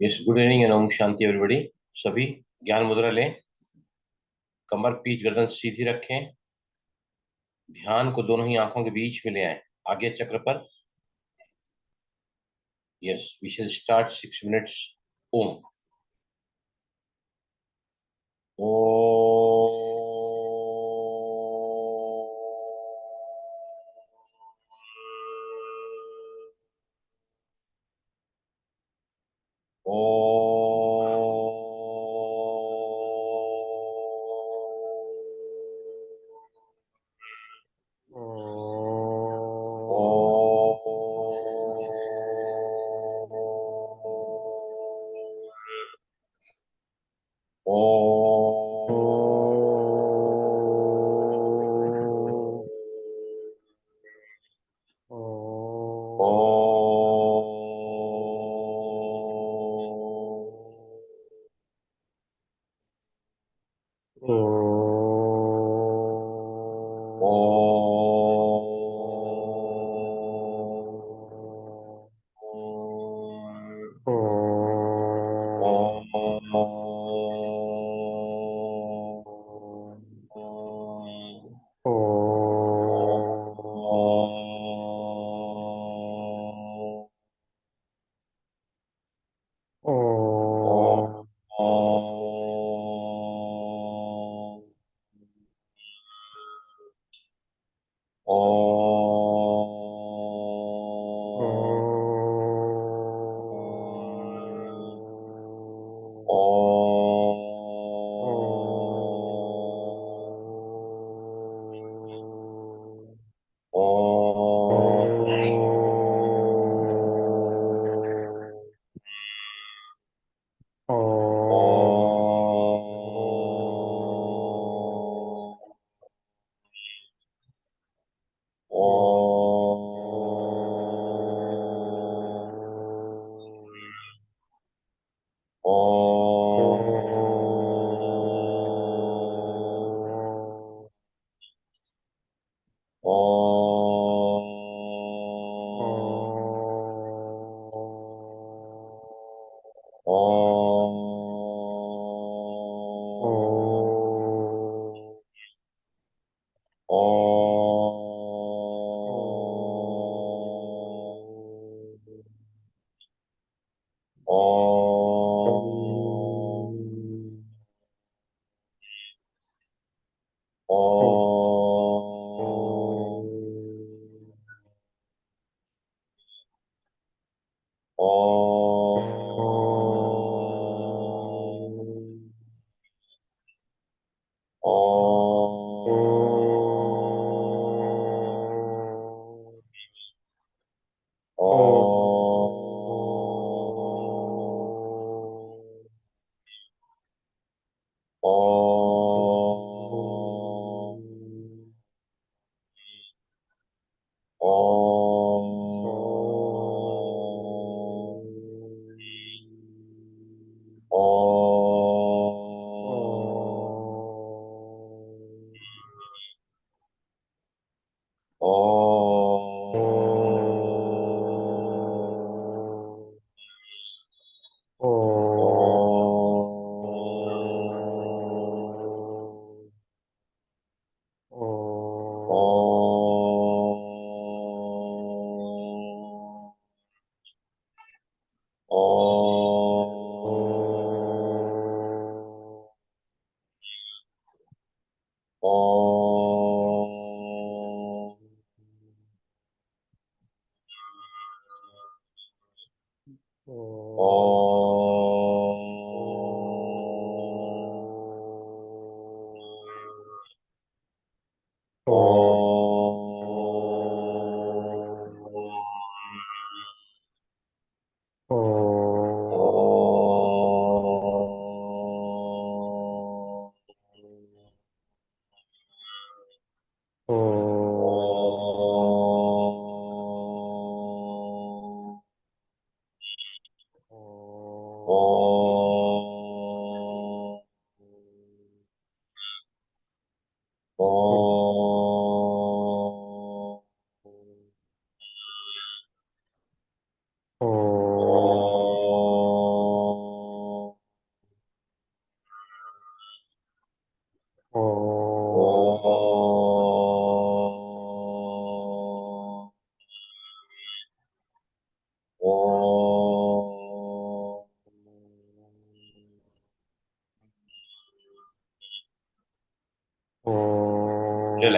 Yes, good evening and Om Shanti everybody. सभी ज्ञान मुद्रा लें, कमर पीठ गर्दन सीधी रखें, ध्यान को दोनों ही आंखों के बीच में ले आए, आगे चक्र पर। Yes, we shall start 6 minutes. Om. Oh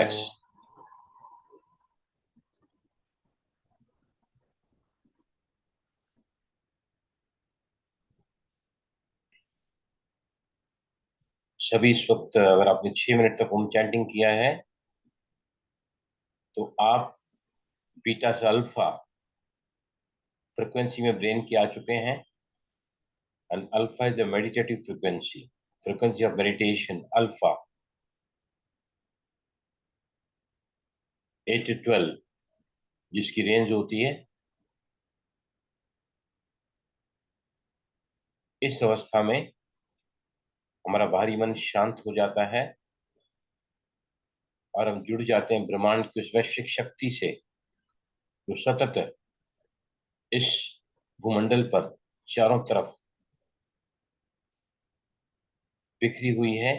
relax. सभी इस वक्त अगर आपने 6 मिनट तक ओम चैंटिंग किया है तो आप बीटा से अल्फा फ्रिक्वेंसी में ब्रेन की आ चुके हैं। And alpha is the meditative frequency of meditation. Alpha 8 to 12 जिसकी रेंज होती है। इस अवस्था में हमारा बाहरी मन शांत हो जाता है और हम जुड़ जाते हैं ब्रह्मांड की उस वैश्विक शक्ति से जो सतत इस भूमंडल पर चारों तरफ बिखरी हुई है।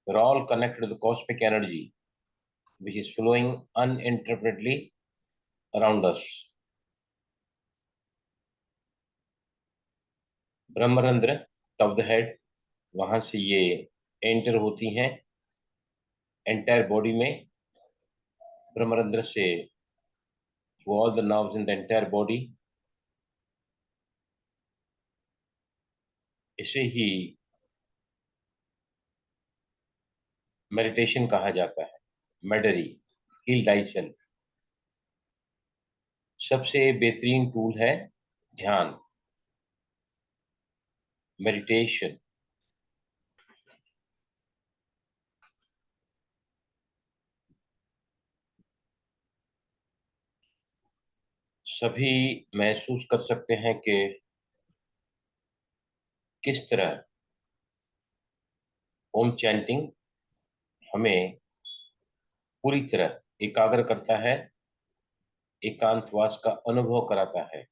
We're all connected to the cosmic energy which is flowing uninterruptedly around us. ब्रह्मरंध्र टॉप द हेड, वहां से ये एंटर होती हैं एंटायर बॉडी में। ब्रह्मरंध्र से through all the nerves in the entire body। इसे ही मेडिटेशन कहा जाता है। मेडरी, हील thyself। सबसे बेहतरीन टूल है ध्यान, मेडिटेशन। सभी महसूस कर सकते हैं कि किस तरह ओम चैंटिंग हमें पूरी तरह एकाग्र करता है, एकांतवास का अनुभव कराता है,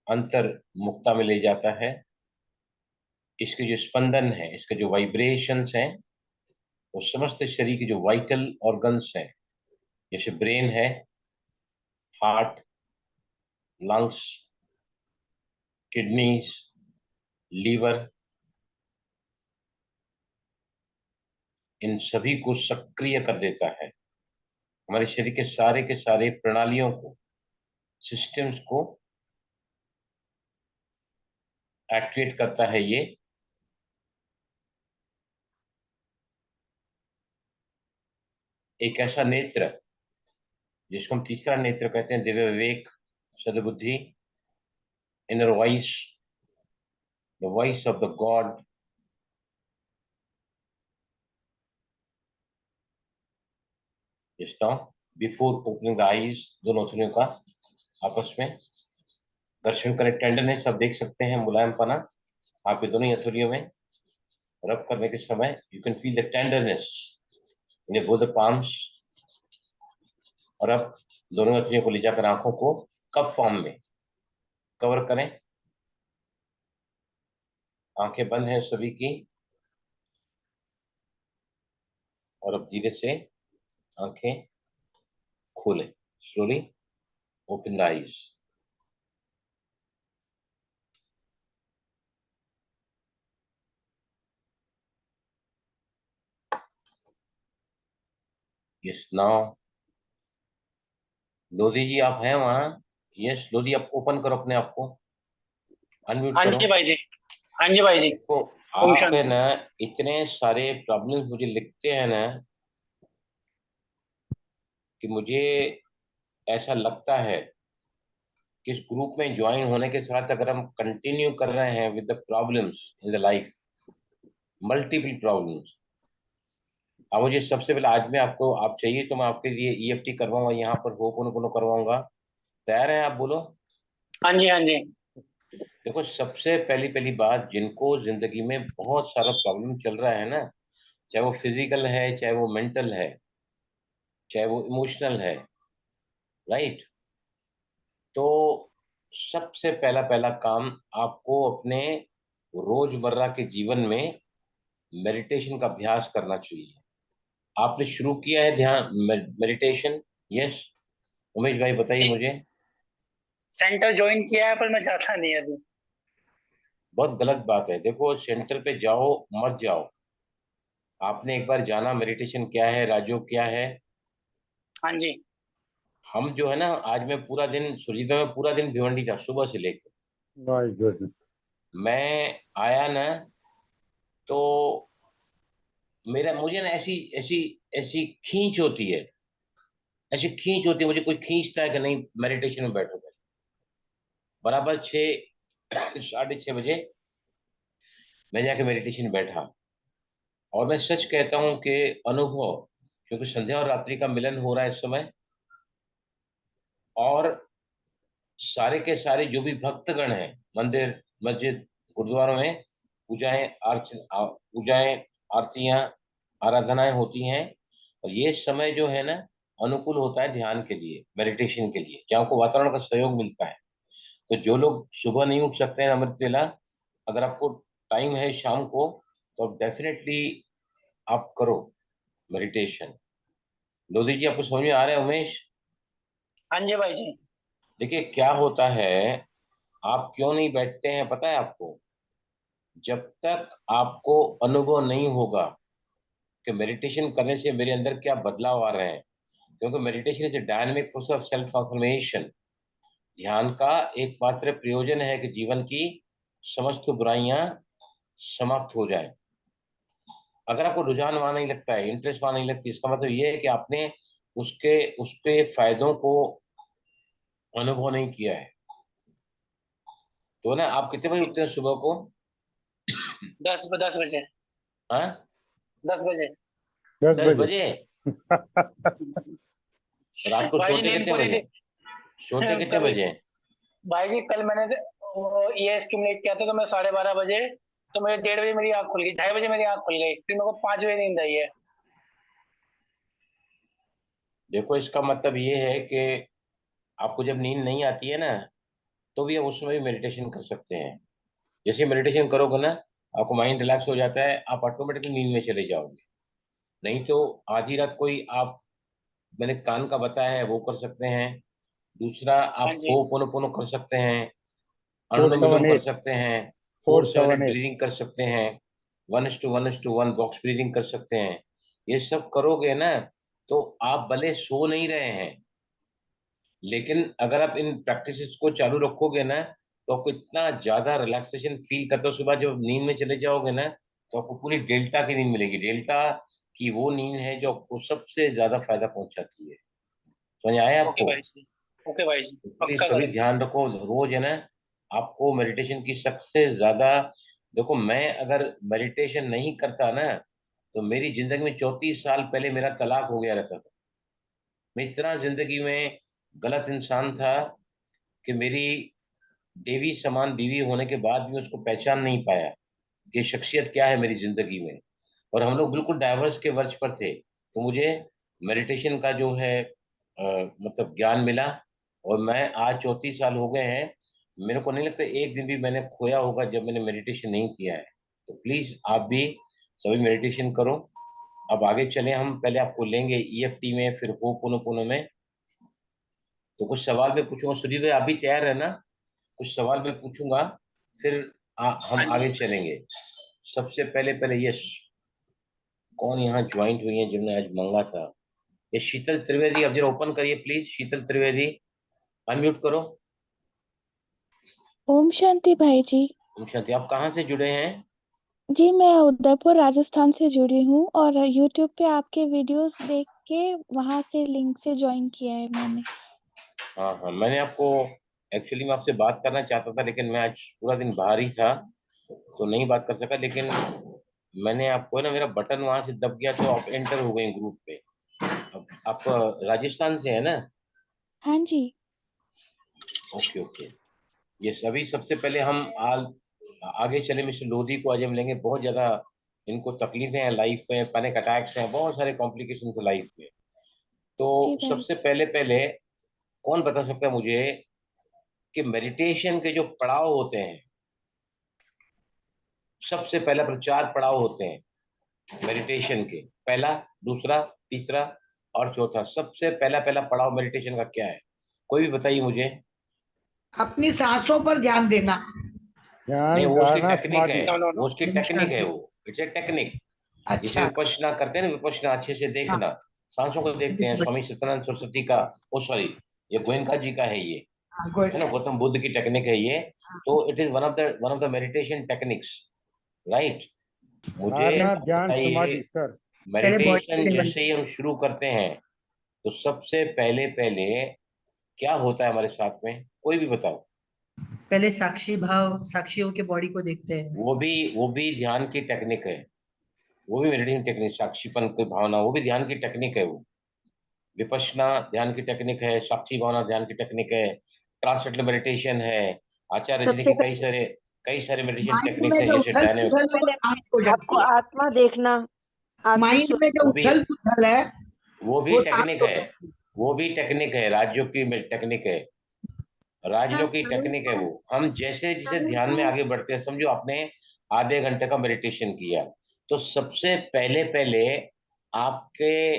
अंतर मुक्ता में ले जाता है। इसके जो स्पंदन है, इसके जो वाइब्रेशंस हैं, वो समस्त शरीर के जो वाइटल ऑर्गन्स हैं, जैसे ब्रेन है, हार्ट, लंग्स, किडनीज, लीवर, इन सभी को सक्रिय कर देता है। हमारे शरीर के सारे प्रणालियों को, सिस्टम्स को एक्टिवेट करता है ये। एक ऐसा नेत्र जिसको हम तीसरा नेत्र कहते हैं, दिव्य विवेक, सद्बुद्धि, inner voice, the voice of the god. Just now before opening the eyes, दोनों ओतनियों का आपस में घर्षण करें, टेंडरनेस आप देख सकते हैं, मुलायमपना आपके दोनों हथेलियों में रब करने के समय you can feel the tenderness in both the palms. और अब दोनों हथेलियों को ले जाकर आंखों को कप फॉर्म में कवर करें। आंखें बंद हैं सभी की, और अब धीरे से आंखें खोलें। Slowly open the eyes. Yes now Lodhi ji आप हैं वहां? यस लोधी, आप ओपन करो अपने आप को, अनम्यूट हाँ करो। जी भाई जी, हाँ जी भाई जी। देखो ओम आप है शांति। ना, इतने सारे प्रॉब्लम्स मुझे लिखते हैं ना कि मुझे ऐसा लगता है कि इस ग्रुप में ज्वाइन होने के साथ अगर हम कंटिन्यू कर रहे हैं with the problems in the life, multiple problems. अब मुझे सबसे पहले आज मैं आपको, आप चाहिए तो मैं आपके लिए ईएफटी करवाऊंगा, यहाँ पर होपोनोपोनो करवाऊंगा। तैयार हैं आप? बोलो। हाँ जी, हाँ जी। देखो सबसे पहली पहली बात, जिनको जिंदगी में बहुत सारा प्रॉब्लम चल रहा है ना, चाहे वो फिजिकल है, चाहे वो मेंटल है, चाहे वो इमोशनल है, राइट? तो सबसे पहला पहला काम आपको अपने रोजमर्रा के जीवन में मेडिटेशन का अभ्यास करना चाहिए। आपने शुरू किया है ध्यान, मेडिटेशन? यस उमेश भाई बताइए मुझे। सेंटर ज्वाइन किया है पर मैं जाता नहीं अभी। बहुत गलत बात है। देखो सेंटर पे जाओ मत जाओ, आपने एक बार जाना मेडिटेशन क्या है, राजयोग क्या है? हाँ जी। हम जो है ना, आज मैं पूरा दिन सुरीता में पूरा दिन भिवंडी था, सुबह से लेकर। My goodness. मैं आया ना, तो मुझे ना ऐसी ऐसी ऐसी खींच होती है, ऐसी खींच होती है, मुझे कोई खींचता है कि नहीं मेडिटेशन में बैठो। बराबर 6, 6:30 बजे मैं जाके मेडिटेशन बैठा। और मैं सच कहता हूँ कि अनुभव, क्योंकि संध्या और रात्रि का मिलन हो रहा है इस समय, और सारे के सारे जो भी भक्तगण हैं, मंदिर मस्जिद गुरुद्वारों में पूजाएं आरतियां आराधनाएं होती हैं। और ये समय जो है ना, अनुकूल होता है ध्यान के लिए, मेडिटेशन के लिए, जहाँ को वातावरण का सहयोग मिलता है। तो जो लोग सुबह नहीं उठ सकते हैं अमृत वेला, अगर आपको टाइम है शाम को, तो डेफिनेटली आप करो मेडिटेशन। लोधी जी, आपको समझ में आ रहा है? उमेश, हाँ जी भाई जी। देखिए क्या होता है, आप क्यों नहीं बैठते हैं पता है आपको? जब तक आपको अनुभव नहीं होगा कि मेडिटेशन करने से मेरे अंदर क्या बदलाव आ रहे हैं, क्योंकि meditation is a dynamic process of self transformation. ध्यान का एकमात्र प्रयोजन है कि जीवन की समस्त बुराइयां समाप्त हो जाए। अगर आपको रुझान वहां नहीं लगता है, इंटरेस्ट वहां नहीं लगती, इसका मतलब ये है कि आपने उसके उसके फायदों को अनुभव नहीं किया है। तो ना, आप कितने बजे उठते हैं सुबह को? 10 बजे। हाँ, 10 बजे। 10 10 बजे। बजे रात को भाई जी सोते नींद कितने पूरी बजे? थी। सोते कितने कल बजे? भाई जी कल मैंने ये स्टिमुलेट किया था, तो मैं 12:30 बजे, तो मुझे 1:30 बजे मेरी आंख खुल गई, 2:30 बजे मेरी आंख खुल गई, फिर मेरे को 5 बजे नींद आई है। देखो, इसका मतलब ये है कि आपको जब नींद नहीं आती है ना, तो भी आप उसमें भी मेडिटेशन कर सकते हैं। जैसे मेडिटेशन करोगे ना, आपको माइंड रिलैक्स हो जाता है, आप ऑटोमेटिकली नींद में चले जाओगे। नहीं तो आधी रात कोई आप, मैंने कान का बताया है, वो कर सकते हैं। दूसरा, हाँ आप जी। होपोनोपोनो कर सकते हैं, फोर अनुलोम विलोम सेवन कर एट सकते हैं, फोर 4-7-8 सेवन एट ब्रीदिंग कर सकते हैं, 1:1:1 बॉक्स ब्रीदिंग कर सकते हैं। ये सब करोगे ना, तो आप भले सो नहीं रहे हैं, लेकिन अगर आप इन प्रैक्टिसेस को चालू रखोगे ना, तो आपको इतना ज्यादा रिलैक्सेशन फील करते हो। सुबह जब नींद में चले जाओगे ना, तो आपको पूरी डेल्टा की नींद मिलेगी। डेल्टा की वो नींद है जो आपको सबसे ज्यादा फायदा पहुंचाती है। समझ आया ओके आपको? भाई जी। ओके भाई जी। तो प्लीज पक्का सभी करेंगे। ध्यान रखो, रोज है ना, आपको मेडिटेशन की सबसे ज्यादा, देखो मैं अगर मेडिटेशन नहीं करता ना, तो मेरी जिंदगी में 34 साल पहले मेरा तलाक हो गया रहता था। मैं इतना जिंदगी में गलत इंसान था कि मेरी देवी समान बीवी होने के बाद भी उसको पहचान नहीं पाया कि शख्सियत क्या है मेरी जिंदगी में। और हम लोग बिल्कुल डाइवर्स के वर्ज पर थे। तो मुझे मेडिटेशन का जो है मतलब ज्ञान मिला, और मैं आज 34 साल हो गए हैं, मेरे को नहीं लगता एक दिन भी मैंने खोया होगा जब मैंने मेडिटेशन नहीं किया है। तो प्लीज आप भी सभी मेडिटेशन करो। अब आगे चले, हम पहले आपको लेंगे ईएफटी में, फिर होपोनोपोनो में। तो कुछ सवाल मैं पूछूंगा, सुधीर भाई आप भी तैयार रहना। कुछ सवाल मैं पूछूंगा, फिर हम हाँ जी। आगे चलेंगे। सबसे पहले पहले ये कौन यहाँ ज्वाइंट हुई है जिन्होंने आज मंगा था? ये शीतल त्रिवेदी, अब जरा ओपन करिए प्लीज, शीतल त्रिवेदी अनम्यूट करो। ओम शांति भाई जी। ओम शांति। आप कहाँ से जुड़े हैं? जी मैं उदयपुर राजस्थान से जुड़ी हूँ और यूट्यूब पे आपके वीडियोस देख के वहां से लिंक से ज्वाइन किया है मैंने। हाँ हाँ, मैंने आपको, एक्चुअली मैं आपसे बात करना चाहता था, लेकिन मैं आज पूरा दिन बाहर ही था, तो नहीं बात कर सका। लेकिन मैंने आपको ना, मेरा बटन वहां से दब गया, तो आप एंटर हो गए ग्रुप पे। अब आप राजस्थान से है ना? हाँ जी। Okay okay. ये सभी, सबसे पहले हम आगे चले, मिस्टर लोधी को आज हम लेंगे। बहुत ज्यादा इनको तकलीफें हैं लाइफ में, पैनिक अटैक्स हैं, बहुत सारे कॉम्प्लिकेशन है लाइफ में। तो जी भाई। सबसे पहले पहले कौन बता सकता है मुझे कि मेडिटेशन के जो पड़ाव होते हैं, सबसे पहला पर 4 पड़ाव होते हैं मेडिटेशन के, पहला, दूसरा, तीसरा और चौथा। सबसे पहला पहला पड़ाव मेडिटेशन का क्या है? कोई भी बताइए मुझे। अपनी सांसों पर ध्यान देना। नहीं, ध्यान वो उसकी धारणा टेक्निक है, समाधि। नो नो वो नो। उसकी ओम टेक्निक है, शांति। वो इट्स ए टेक्निक। जैसे अच्छा विपश्यना करते हैं ना, विपश्यना अच्छे से देखना, सांसों को देखते हैं। स्वामी सत्यानंद सरस्वती का, ओ सॉरी, ये गोयनका जी का है, ये हाँ, है ना, गौतम बुद्ध की टेक्निक है ये। तो it is one of the meditation techniques, right. मुझे धारणा, आप ध्यान, बताइए, समाधि सर। मेडिटेशन जैसे ही हम शुरू करते हैं तो सबसे पहले पहले क्या होता है हमारे साथ में, कोई भी बताओ। पहले साक्षी भाव, साक्षी होके बॉडी को देखते हैं। वो भी ध्यान की टेक्निक है, वो भी मेडिटेशन टेक्निक, साक्षीपन की भावना, वो भी ध्यान की टेक्निक है। वो विपश्यना ध्यान की टेक्निक है, साक्षी भावना ध्यान की टेक्निक है, ट्रांसलेटल मेडिटेशन है। आचार्य जी ने सबसे के कई सारे मेडिटेशन माइंड टेक्निक्स में है, जो जैसे उथल डायनेमिक। पुथल है वो पहले शांत हो आपको जाती है। आत्मा देखना, आत्मा माइंड में जो वो भी उथल पुथल है वो भी वो शांत टेक्निक हो है, जाती है। वो भी टेक्निक है, राजयोग की टेक्निक है, राजयोग की टेक्निक है वो। हम जैसे जैसे ध्यान में आगे बढ़ते हैं, समझो आपने आधे घंटे का मेडिटेशन किया, तो सबसे पहले पहले आपके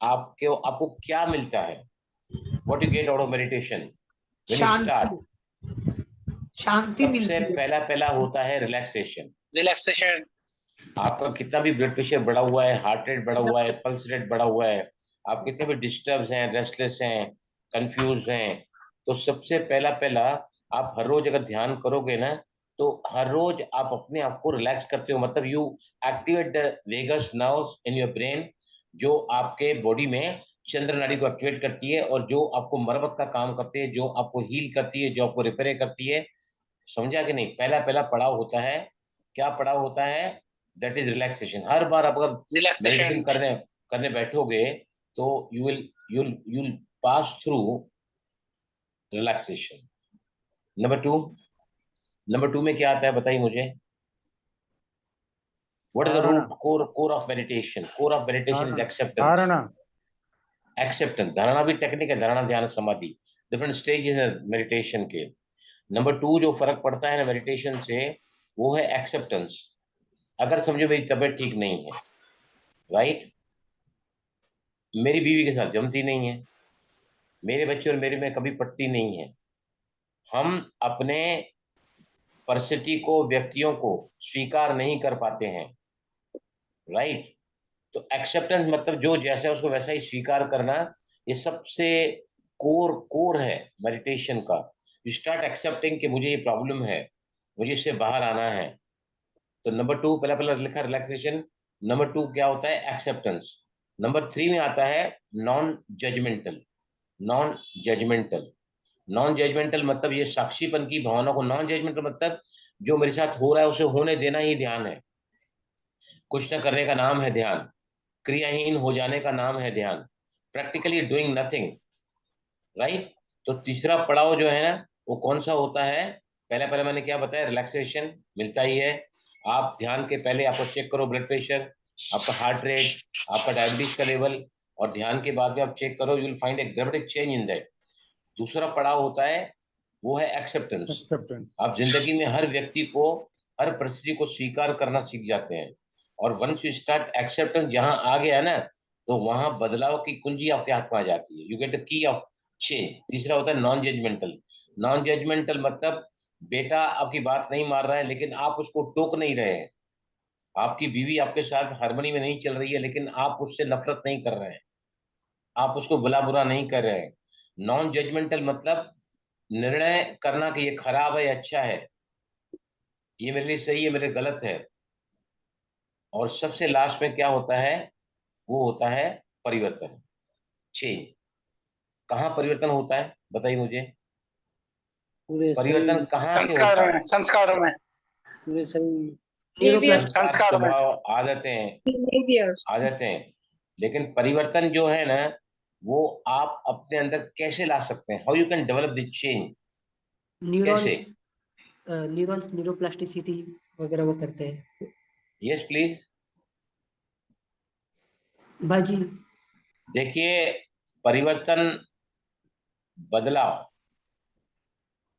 आपके आपको क्या मिलता है, what you get out of meditation when you start. शांति, शांति सबसे मिलती है। पहला पहला होता है रिलैक्सेशन। रिलैक्सेशन। आपका कितना भी ब्लड प्रेशर बढ़ा हुआ है, हार्ट रेट बढ़ा हुआ है, पल्स रेट बढ़ा हुआ है, आप कितने भी डिस्टर्ब हैं, रेस्टलेस हैं, कंफ्यूज हैं, तो सबसे पहला पहला आप हर रोज अगर ध्यान करोगे ना, तो हर रोज आप अपने आप को रिलैक्स करते हो, मतलब you activate the vagus nerves in your brain, जो आपके बॉडी में चंद्र नाड़ी को एक्टिवेट करती है, और जो आपको मरम्मत का काम करती है, जो आपको हील करती है, जो आपको रिपेयर करती है। समझा कि नहीं? पहला पहला पड़ाव होता है, क्या पड़ाव होता है? That is relaxation. हर बार आप अगर मेडिटेशन रिलैक्सेशन। करने करने बैठोगे तो you will pass through relaxation. Number two में क्या आता है, बताइए मुझे। What is the dharana, root core of meditation? Core of meditation is dharana, acceptance. Dharana. Acceptance, धारणा भी टेक्निक है, धारणा ध्यान समाधि, डिफरेंट स्टेजेस है मेडिटेशन के। नंबर टू जो फर्क पड़ता है ना मेडिटेशन से, वो है एक्सेप्टेंस। अगर समझो मेरी तबीयत ठीक नहीं है, राइट, मेरी बीवी के साथ जमती नहीं है, मेरे बच्चे और मेरे में कभी पटती नहीं है, हम अपने परिस्थिति को, व्यक्तियों को स्वीकार नहीं कर पाते हैं, राइट। तो एक्सेप्टेंस मतलब जो जैसा है उसको वैसा ही स्वीकार करना, ये सबसे कोर कोर है मेडिटेशन का। यू स्टार्ट एक्सेप्टिंग कि मुझे ये प्रॉब्लम है, मुझे इससे बाहर आना है। तो नंबर टू, पहला पहला लिखा रिलैक्सेशन। नंबर टू क्या होता है? एक्सेप्टेंस। नंबर थ्री में आता है non judgmental. Non judgmental, non judgmental मतलब ये साक्षीपन की भावना को, नॉन जजमेंटल मतलब जो मेरे साथ हो रहा है उसे होने देना ही ध्यान है। कुछ न करने का नाम है ध्यान, क्रियाहीन हो जाने का नाम है ध्यान, प्रैक्टिकली डूइंग नथिंग, राइट। तो तीसरा पड़ाव जो है ना, वो कौन सा होता है? पहले पहले मैंने क्या बताया, रिलैक्सेशन मिलता ही है। आप ध्यान के पहले आपको चेक करो ब्लड प्रेशर, आपका हार्ट रेट, आपका डायबिटीज का लेवल, और ध्यान के बाद में आप चेक करो, you will find A dramatic change in that. दूसरा पड़ाव होता है वो है एक्सेप्टेंस। एक्सेप्टेंस। आप जिंदगी में हर व्यक्ति को, हर परिस्थिति को स्वीकार करना सीख जाते हैं, और वंस यू स्टार्ट एक्सेप्टेंस जहां आ गया ना, तो वहां बदलाव की कुंजी आपके हाथ में आ जाती है, you get the key of change. तीसरा होता है नॉन जजमेंटल। नॉन जजमेंटल मतलब बेटा आपकी बात नहीं मार रहा है, लेकिन आप उसको टोक नहीं रहे हैं। आपकी बीवी आपके साथ हार्मनी में नहीं चल रही है, लेकिन आप उससे नफरत नहीं कर रहे हैं, आप उसको बुला बुरा नहीं कर रहे हैं। नॉन जजमेंटल मतलब निर्णय करना कि ये खराब है या अच्छा है, ये मेरे लिए सही है, मेरे लिए गलत है। और सबसे लास्ट में क्या होता है? वो होता है परिवर्तन, चेंज। कहाँ परिवर्तन होता है, बताइए मुझे। पूरे परिवर्तन शरीर, कहाँ से संस्कारों होता में, है? संस्कारों में, पूरे शरीर, संस्कार, संस्कारों में। स्वभाव, आदतें, आदतें। लेकिन परिवर्तन जो है ना, वो आप अपने अंदर कैसे ला सकते हैं? How you can develop the change? कैसे? न्यूरॉन्स, न्यूरॉन्स न्यूरोप्लास्टिसिटी वगैरह वो करते हैं। Yes please. बाजी, देखिए, परिवर्तन, बदलाव,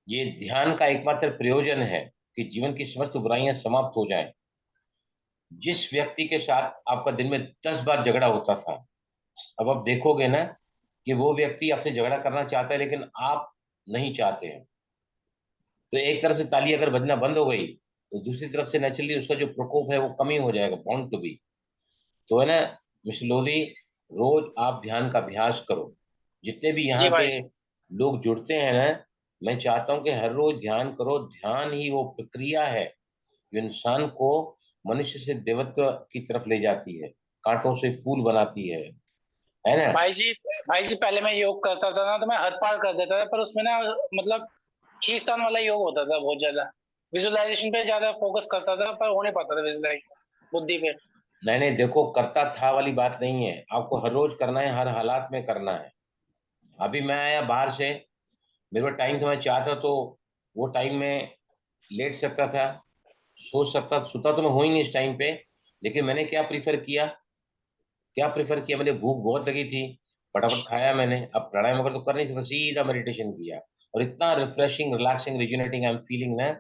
ये ध्यान का एकमात्र प्रयोजन है कि जीवन की समस्त बुराइयां समाप्त हो जाएं। जिस व्यक्ति के साथ आपका दिन में 10 बार झगड़ा होता था, अब आप देखोगे ना कि वो व्यक्ति आपसे झगड़ा करना चाहता है, लेकिन आप नहीं चाहते हैं। तो एक तरफ से ताली अगर बजना बंद हो गई, तो दूसरी तरफ से नेचुरली उसका जो प्रकोप है वो कमी हो जाएगा, बाउंड टू बी। तो है ना मिस्टर लोधी, रोज आप ध्यान का अभ्यास करो। जितने भी जी यहाँ भाई। पे लोग जुड़ते हैं ना, मैं चाहता हूँ कि हर रोज ध्यान करो। ध्यान ही वो प्रक्रिया है जो इंसान को मनुष्य से देवत्व की तरफ ले जाती है, कांटों से फूल बनाती है ना। भाई जी पहले मैं योग करता था ना, तो मैं हद पार कर देता था, पर उसमें ना मतलब खींचतान वाला योग होता था बहुत ज्यादा। विजुअलाइजेशन पे ज्यादा फोकस करता था, पर हो नहीं पाता था विजुअलाइजेशन बुद्धि पे। नहीं नहीं, देखो करता था वाली बात नहीं है, आपको हर रोज करना है, हर हालात में करना है। अभी मैं आया बाहर से, मेरे पास टाइम था, मैं चाहता तो वो टाइम में लेट सकता था, सोच सकता, सुता तो मैं हूं ही नहीं इस टाइम पे। लेकिन मैंने क्या प्रीफर किया, मैंने भूख बहुत लगी थी, फटाफट खाया मैंने। अब प्राणायाम वगैरह तो कर नहीं सकता, सीधा मेडिटेशन किया, और इतना refreshing, relaxing, rejuvenating I am feeling ना।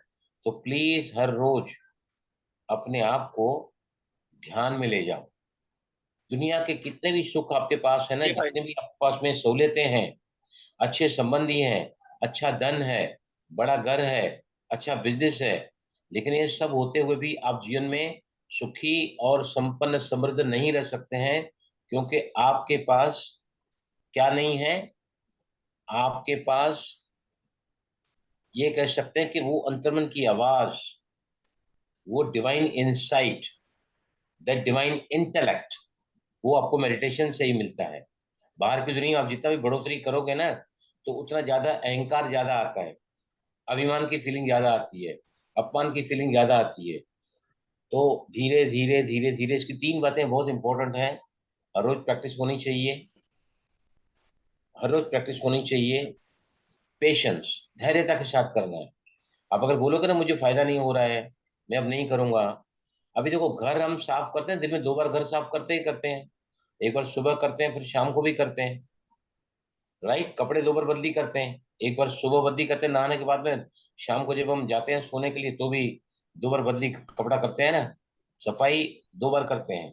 तो प्लीज हर रोज अपने आप को ध्यान में ले जाओ। दुनिया के कितने भी सुख आपके पास है ना, जी भाई। जितने भी आपके पास में सहूलियतें हैं, अच्छे संबंधी हैं, अच्छा धन है, बड़ा घर है, अच्छा बिजनेस है, लेकिन ये सब होते हुए भी आप जीवन में सुखी और संपन्न समृद्ध नहीं रह सकते हैं, क्योंकि आपके पास क्या नहीं है, आपके पास ये कह सकते हैं कि वो अंतर्मन की आवाज, वो divine insight, that divine intellect, वो आपको मेडिटेशन से ही मिलता है। बाहर की दुनिया में आप जितना भी बढ़ोतरी करोगे ना, तो उतना ज्यादा अहंकार ज्यादा आता है, अभिमान की फीलिंग ज्यादा आती है, अपमान की फीलिंग ज्यादा आती है। तो धीरे धीरे धीरे धीरे, इसकी तीन बातें बहुत इंपॉर्टेंट हैं। हर रोज प्रैक्टिस होनी चाहिए, हर रोज प्रैक्टिस होनी चाहिए। पेशेंस, धैर्यता के साथ करना है। आप अगर बोलोगे ना मुझे फायदा नहीं हो रहा है, मैं अब नहीं करूंगा। अभी देखो, घर हम साफ करते हैं, दिन में 2 बार घर साफ करते ही करते हैं। एक बार सुबह करते हैं, फिर शाम को भी करते हैं, राइट। कपड़े 2 बार बदली करते हैं, एक बार सुबह बदली करते हैं नहाने के बाद में, शाम को जब हम जाते हैं सोने के लिए तो भी 2 बार बदली कपड़ा करते हैं ना। सफाई 2 बार करते हैं।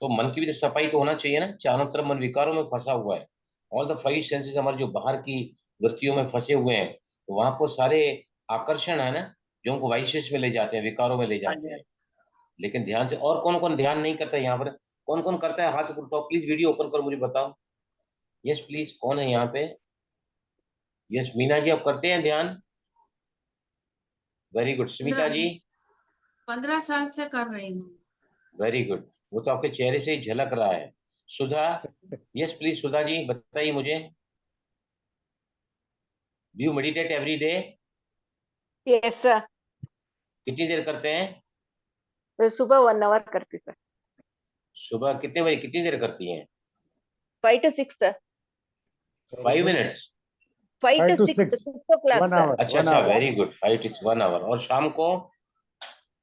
तो मन की भी तो सफाई तो होना चाहिए ना। चारों तरफ मन विकारों में फंसा हुआ है, ऑल द 5 सेंसेस हमारे जो बाहर की वृत्तियों में फंसे हुए हैं, तो वहां पर सारे आकर्षण है ना, जो हमको वाइसेस में ले जाते हैं, विकारों में ले हाँ जाते जी। हैं। लेकिन ध्यान से, और कौन कौन ध्यान नहीं करता है यहाँ पर? कौन कौन करता है? हाथ उठाओ प्लीज, वीडियो ओपन करो, मुझे बताओ। यस प्लीज, कौन है यहाँ पे? यस मीना जी, आप करते हैं ध्यान? Very good. स्मिता जी? 15 साल से कर रही हूँ। वेरी गुड, वो तो आपके चेहरे से ही झलक रहा है। सुधा? यस प्लीज, सुधा जी बताइए मुझे। Do you meditate every day? Yes sir. कितनी देर करते हैं? तो सुबह 1 आवर करती सर। सुबह कितने बजे, कितनी देर करती हैं? 5 to 6 sir. 5 minutes? 5 5 to to 6 6, 6 o'clock 1 sir. hour, अच्छा 1 अच्छा, hour. Very good, 5 to 1 hour. और शाम को?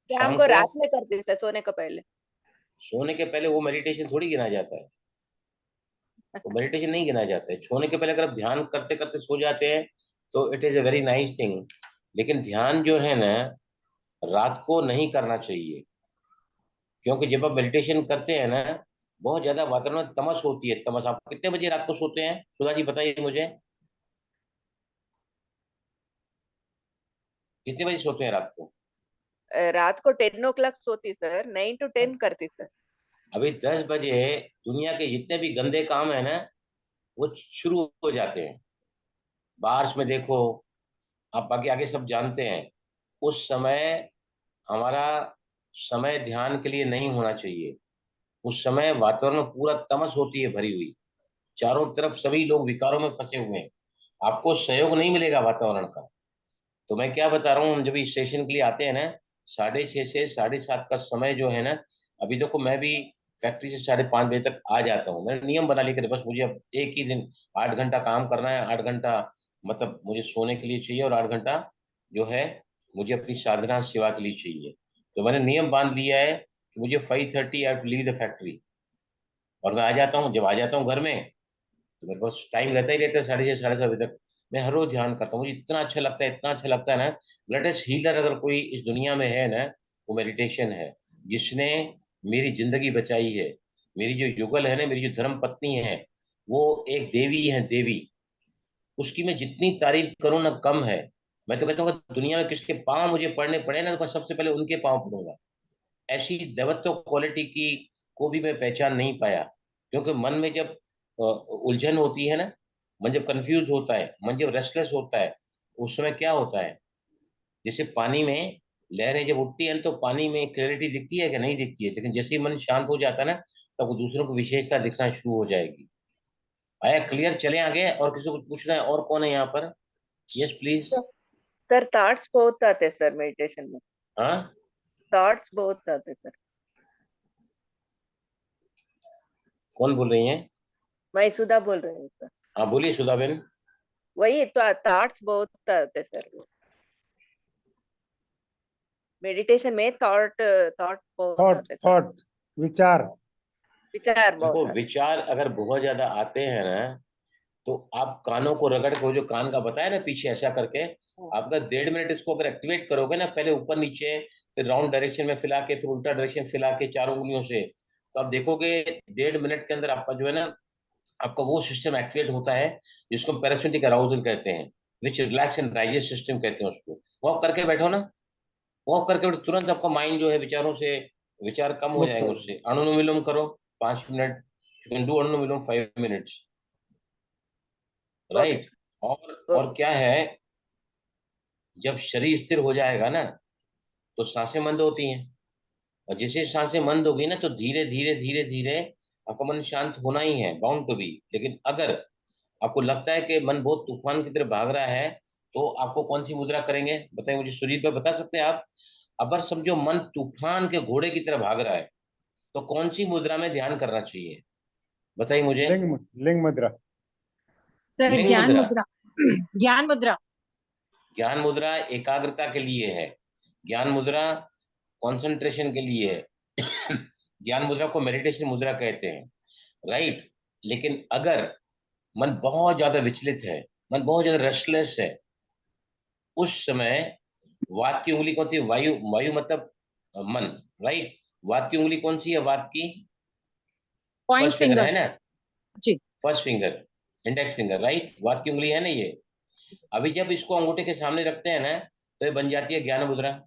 शाम शाम को को रात में करती सर, सोने को पहले। सोने के पहले? वो मेडिटेशन थोड़ी गिना जाता है, वो मेडिटेशन नहीं गिना जाता है। सोने के पहले अगर आप ध्यान करते करते सो जाते हैं तो it is a very nice thing. लेकिन ध्यान जो है ना, रात को नहीं करना चाहिए, क्योंकि जब आप मेडिटेशन करते हैं ना, बहुत ज्यादा वातावरण में तमस होती है, तमस। आप कितने बजे रात को सोते हैं सुधा जी, बताइए मुझे, कितने बजे सोते हैं रात को? रात को 10 o'clock सोती सर, 9 to 10 करती सर। अभी 10 बजे दुनिया के जितने भी गंदे काम है ना, वो शुरू हो जाते हैं। बारिश में देखो, आप आगे आगे सब जानते हैं। उस समय हमारा समय ध्यान के लिए नहीं होना चाहिए। उस समय वातावरण में पूरा तमस होती है भरी हुई, चारों तरफ सभी लोग विकारों में फंसे हुए हैं, आपको सहयोग नहीं मिलेगा वातावरण का। तो मैं क्या बता रहा हूँ, हम जब इस स्टेशन के लिए आते हैं ना, 6:30 से 7:30 का समय जो है ना, अभी देखो मैं भी फैक्ट्री से 5:30 बजे तक आ जाता हूँ। मैंने नियम बना लिया कि बस मुझे अब एक ही दिन 8 घंटा काम करना है, 8 घंटा मतलब मुझे सोने के लिए चाहिए, और 8 घंटा जो है मुझे अपनी साधना सेवा के लिए चाहिए। तो मैंने नियम बांध लिया है कि मुझे 5:30 I have to leave the factory, और मैं आ जाता हूँ। जब आ जाता हूँ घर में, तो मेरे पास टाइम रहता ही रहता है, 6:30 7:30 बजे तक। मैं हर रोज ध्यान करता हूँ, मुझे इतना अच्छा लगता है, इतना अच्छा लगता है ना। ग्रेटेस्ट हीलर अगर कोई इस दुनिया में है ना, वो मेडिटेशन है, जिसने मेरी जिंदगी बचाई है। मेरी जो युगल है ना, मेरी जो धर्म पत्नी है, वो एक देवी है, देवी। उसकी मैं जितनी तारीफ करूँ ना कम है। मैं तो कहता हूँ कि दुनिया में किसके पाँव मुझे पड़ने पड़े ना, तो मैं सबसे पहले उनके पाँव पड़ूंगा। ऐसी देवत्व क्वालिटी की को भी मैं पहचान नहीं पाया, क्योंकि मन में जब उलझन होती है ना, मन जब कंफ्यूज होता है, मन जब रेस्टलेस होता है, उस समय क्या होता है, जैसे पानी में लहरें जब उठती है तो पानी में क्लैरिटी दिखती है कि नहीं दिखती है, लेकिन जैसे ही मन शांत हो जाता है ना, तब वो दूसरों को विशेषता दिखना शुरू हो जाएगी। आया क्लियर? चले आगे, और किसी को पूछना है? और कौन है यहाँ पर? Yes please. सर थॉट्स बहुत आते सर मेडिटेशन में, हाँ, थॉट्स बहुत आते सर। कौन बोल रही हैं? मैं सुधा बोल रही हूँ सर। हाँ बोलिए सुधा बेन। वही तो थॉट्स बहुत आते सर मेडिटेशन में, थॉट थॉट बहुत थॉट आते सर, थॉट विचार। विचार देखो बहुत आते। विचार अगर बहुत ज्यादा आते हैं ना, तो आप कानों को रगड़ के, वो जो कान का बताया ना पीछे ऐसा करके, आपका 1.5 मिनट इसको अगर एक्टिवेट करोगे ना, पहले ऊपर नीचे, फिर राउंड डायरेक्शन में फैला के, फिर उल्टा डायरेक्शन फैला के, चारों उंगलियों से, तो आप देखोगे 1.5 मिनट के अंदर आपका जो है ना, आपका वो सिस्टम एक्टिवेट होता है जिसको पैरासिम्पैथिक अराउजल कहते हैं, विच रिलैक्स एंड डाइजेस्ट सिस्टम कहते हैं उसको। वो आप करके बैठो ना, वो आप करके बैठो, तुरंत आपका माइंड जो है विचारों से, विचार कम हो जाएंगे उससे। अनुलोम विलोम करो 5 minute, you can do anulom vilom 5 minutes, okay right. और क्या है, जब शरीर स्थिर हो जाएगा ना, तो सांसें बंद होती हैं, और जैसे सांसें बंद होगी ना, तो धीरे धीरे धीरे धीरे आपका मन शांत होना ही है, बाउंड टू बी। लेकिन अगर आपको लगता है कि मन बहुत तूफान की तरफ भाग रहा है, तो आपको कौन सी मुद्रा करेंगे? बताइए मुझे, सुजीत भाई बता सकते हैं आप? अगर समझो मन तूफान के घोड़े की तरह भाग रहा है, तो कौन सी मुद्रा में ध्यान करना चाहिए? बताइए मुझे। लिंग मुद्रा। सर लिंग ज्ञान मुद्रा। मुद्रा। ज्ञान मुद्रा। ज्ञान मुद्रा एकाग्रता के लिए है, ज्ञान मुद्रा कंसंट्रेशन के लिए है। ज्ञान मुद्रा को मेडिटेशन मुद्रा कहते हैं, राइट। लेकिन अगर मन बहुत ज्यादा विचलित है, मन बहुत ज्यादा रेस्टलेस है, उस समय वात की उंगली कौन सी? वायु, वायु मतलब मन, राइट। वात की उंगली कौन सी है? वात की पॉइंट फर्स्ट फिंगर फिंगर। है ना, जी। First finger, index finger, right. वात की उंगली है ना ये। अभी जब इसको अंगूठे के सामने रखते हैं ना, तो ये बन जाती है ज्ञान मुद्रा।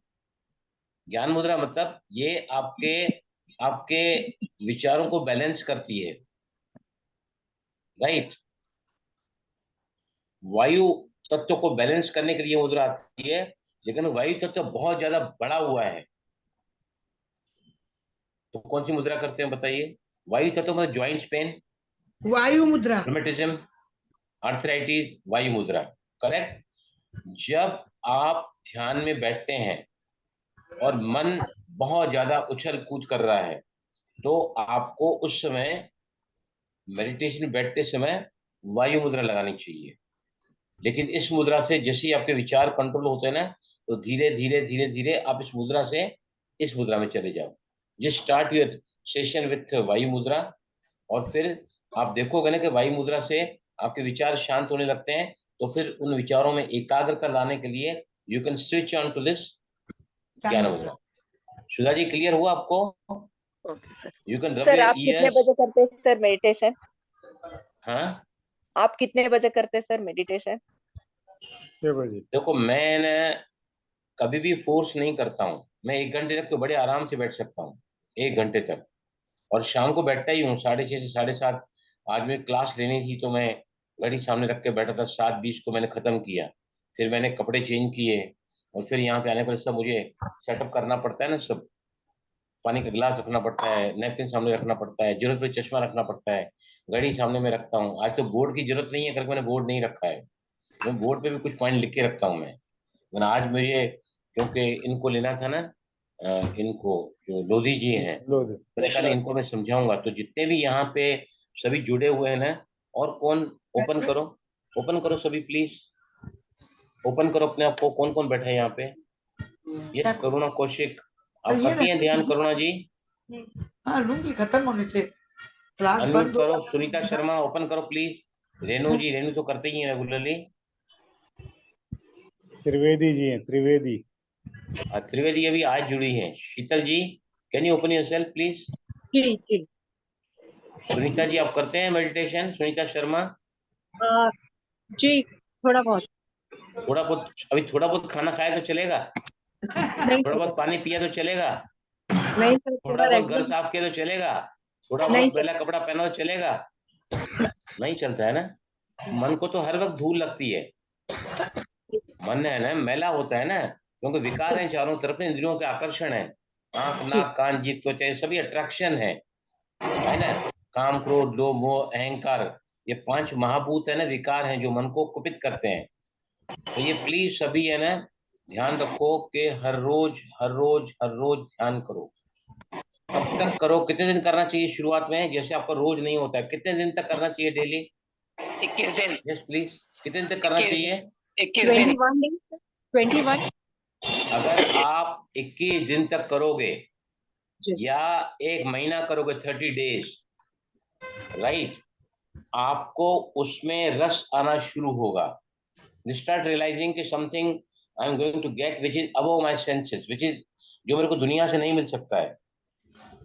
ज्ञान मुद्रा मतलब ये आपके आपके विचारों को बैलेंस करती है, राइट। वायु तत्व को बैलेंस करने के लिए मुद्रा आती है, लेकिन वायु तत्व बहुत ज्यादा बड़ा हुआ है, तो कौन सी मुद्रा करते हैं बताइए? वायु तत्व मतलब ज्वाइंट्स पेन, वायु मुद्रा। रूमेटिज्म, आर्थराइटिस, वायु मुद्रा, करेक्ट। जब आप ध्यान में बैठते हैं और मन बहुत ज्यादा उछल कूद कर रहा है, तो आपको उस समय मेडिटेशन बैठते समय वायु मुद्रा लगानी चाहिए। लेकिन इस मुद्रा से जैसे ही आपके विचार कंट्रोल होते हैं ना, तो धीरे धीरे धीरे धीरे आप इस मुद्रा से इस मुद्रा में चले जाओ। Just start your session with वायु मुद्रा, और फिर आप देखोगे ना कि वायु मुद्रा से आपके विचार शांत होने लगते हैं, तो फिर उन विचारों में एकाग्रता लाने के लिए you can switch on to this ज्ञान मुद्रा। सुधा जी क्लियर हुआ आपको? Okay sir. You can rub sir your आप कितने ईयर्स। बजे करते हैं सर मेडिटेशन? हाँ, आप कितने बजे करते हैं सर मेडिटेशन? 6 बजे। देखो मैं कभी भी फोर्स नहीं करता हूँ, मैं 1 घंटे तक तो बड़े आराम से बैठ सकता हूँ, 1 घंटे तक। और शाम को बैठता ही हूँ 6:30 से 7:30। आज मेरी क्लास लेनी थी, तो मैं घड़ी सामने रख के बैठा था, 7:20 को मैंने खत्म किया। फिर मैंने कपड़े चेंज किए, और फिर यहाँ पे आने पर सब मुझे सेटअप करना पड़ता है ना, सब पानी का गिलास रखना पड़ता है, नैपकिन सामने रखना पड़ता है, जरूरत पे चश्मा रखना पड़ता है, घड़ी सामने में रखता हूँ। आज तो बोर्ड की जरूरत नहीं है करके मैंने बोर्ड नहीं रखा है, मैं बोर्ड पे भी कुछ पॉइंट लिख के रखता हूँ मैं। वरना आज मुझे, क्योंकि इनको लेना था ना, इनको जो लोधी जी हैं, लो दे। मैंने कहा नहीं, इनको मैं समझाऊंगा। तो जितने भी यहाँ पे सभी जुड़े हुए हैं ना, और कौन, ओपन करो, ओपन करो सभी प्लीज, ओपन करो अपने आप को। कौन कौन बैठा है यहाँ पे? यस, करुणा कौशिक, आप करती हैं ध्यान करुणा जी? हाँ लूंगी, खत्म होने से क्लास अनम्यूट बंद हो करो। जाता सुनीता है। शर्मा ओपन करो प्लीज। रेणु जी, रेणु तो करते ही हैं रेगुलरली। त्रिवेदी जी हैं, त्रिवेदी। त्रिवेदी अभी आज जुड़ी हैं। Sheetal ji, can you open yourself please? जी जी। सुनीता जी, आप करते हैं मेडिटेशन? सुनीता शर्मा, जी थोड़ा बहुत। थोड़ा बहुत, अभी थोड़ा बहुत खाना खाया तो चलेगा, नहीं थोड़ा सर, बहुत पानी पिया तो चलेगा, नहीं सर, थोड़ा थोड़ा बहुत घर रेगुलर। साफ किया तो चलेगा, थोड़ा नहीं बहुत मैला कपड़ा पहना तो चलेगा? नहीं चलता है ना। मन को तो हर वक्त धूल लगती है। मन है ना मैला होता है ना, क्योंकि विकार है चारों तरफ, इंद्रियों के आकर्षण है। आंख, जी नाक, कान, जीभ, त्वचा, ये सभी अट्रैक्शन है ना। काम, क्रोध, लोभ, मोह, अहंकार, ये 5 महाभूत है ना, विकार हैं जो मन को कुपित करते हैं। तो ये प्लीज सभी है ना ध्यान रखो कि हर रोज हर रोज हर रोज ध्यान करो। कब तक करो, कितने दिन करना चाहिए शुरुआत में? जैसे आपका रोज नहीं होता है, कितने दिन तक करना चाहिए डेली? 21 दिन। यस प्लीज, कितने दिन तक करना 21 चाहिए? 21 दिन। 21 days 21 अगर आप 21 दिन तक करोगे जी या 1 महीना करोगे, 30 डेज, राइट, आपको उसमें रस आना शुरू होगा। You start realizing कि something I am going to get which is above my senses, which is जो मेरे को दुनिया से नहीं मिल सकता है।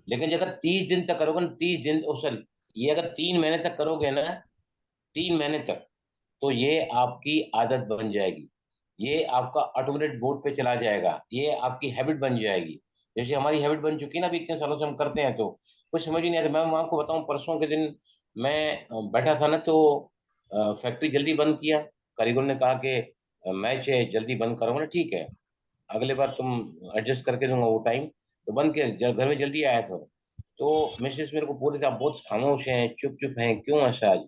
लेकिन अगर 30 दिन तक करोगे ना, 30 दिन सॉरी, ये अगर 3 महीने तक करोगे ना, 3 महीने तक, तो ये आपकी आदत बन जाएगी। ये आपका ऑटोमेटेड मोड पे चला जाएगा, ये आपकी हैबिट बन जाएगी। जैसे हमारी हैबिट बन चुकी है ना, अभी इतने सालों से हम करते हैं, तो कुछ समझ ही नहीं आता। मैं आपको बताऊं, परसों के दिन मैं बैठा था ना, तो फैक्ट्री जल्दी बंद किया। कारीगर ने कहा कि मैच है, जल्दी बंद करो। ना ठीक है, अगले बार तुम एडजस्ट करके दूंगा वो टाइम। तो बंद किया, घर में जल्दी आया था। तो मिसेस मेरे को बोले थे आप बहुत खामोश हैं, चुप चुप हैं, क्यों ऐसा आज?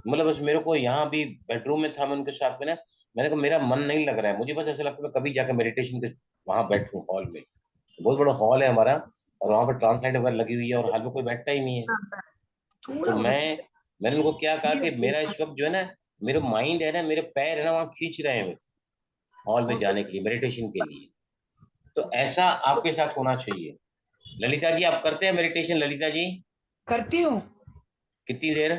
मतलब बस मेरे को यहाँ भी बेडरूम में था मैं उनके साथ में ना, मैंने कहा मेरा मन नहीं लग रहा है, मुझे बस ऐसा लगता है मैं कभी जाकर मेडिटेशन के वहां बैठूं हॉल में। बहुत बड़ा हॉल है हमारा, और वहां पर ट्रांसलाइट वगैरह लगी हुई है, और हॉल में कोई बैठता ही नहीं है। थोड़ा तो होना चाहिए। मैंने उनको क्या कहा कि धीरे मेरा इस वक्त जो है ना, मेरे माइंड है ना, मेरे पैर है ना, वहाँ खींच रहे हैं हॉल में जाने के लिए, मेडिटेशन के लिए। तो ऐसा आपके साथ होना चाहिए। ललिता जी, आप करते हैं मेडिटेशन? ललिता जी, करती हूँ। कितनी देर?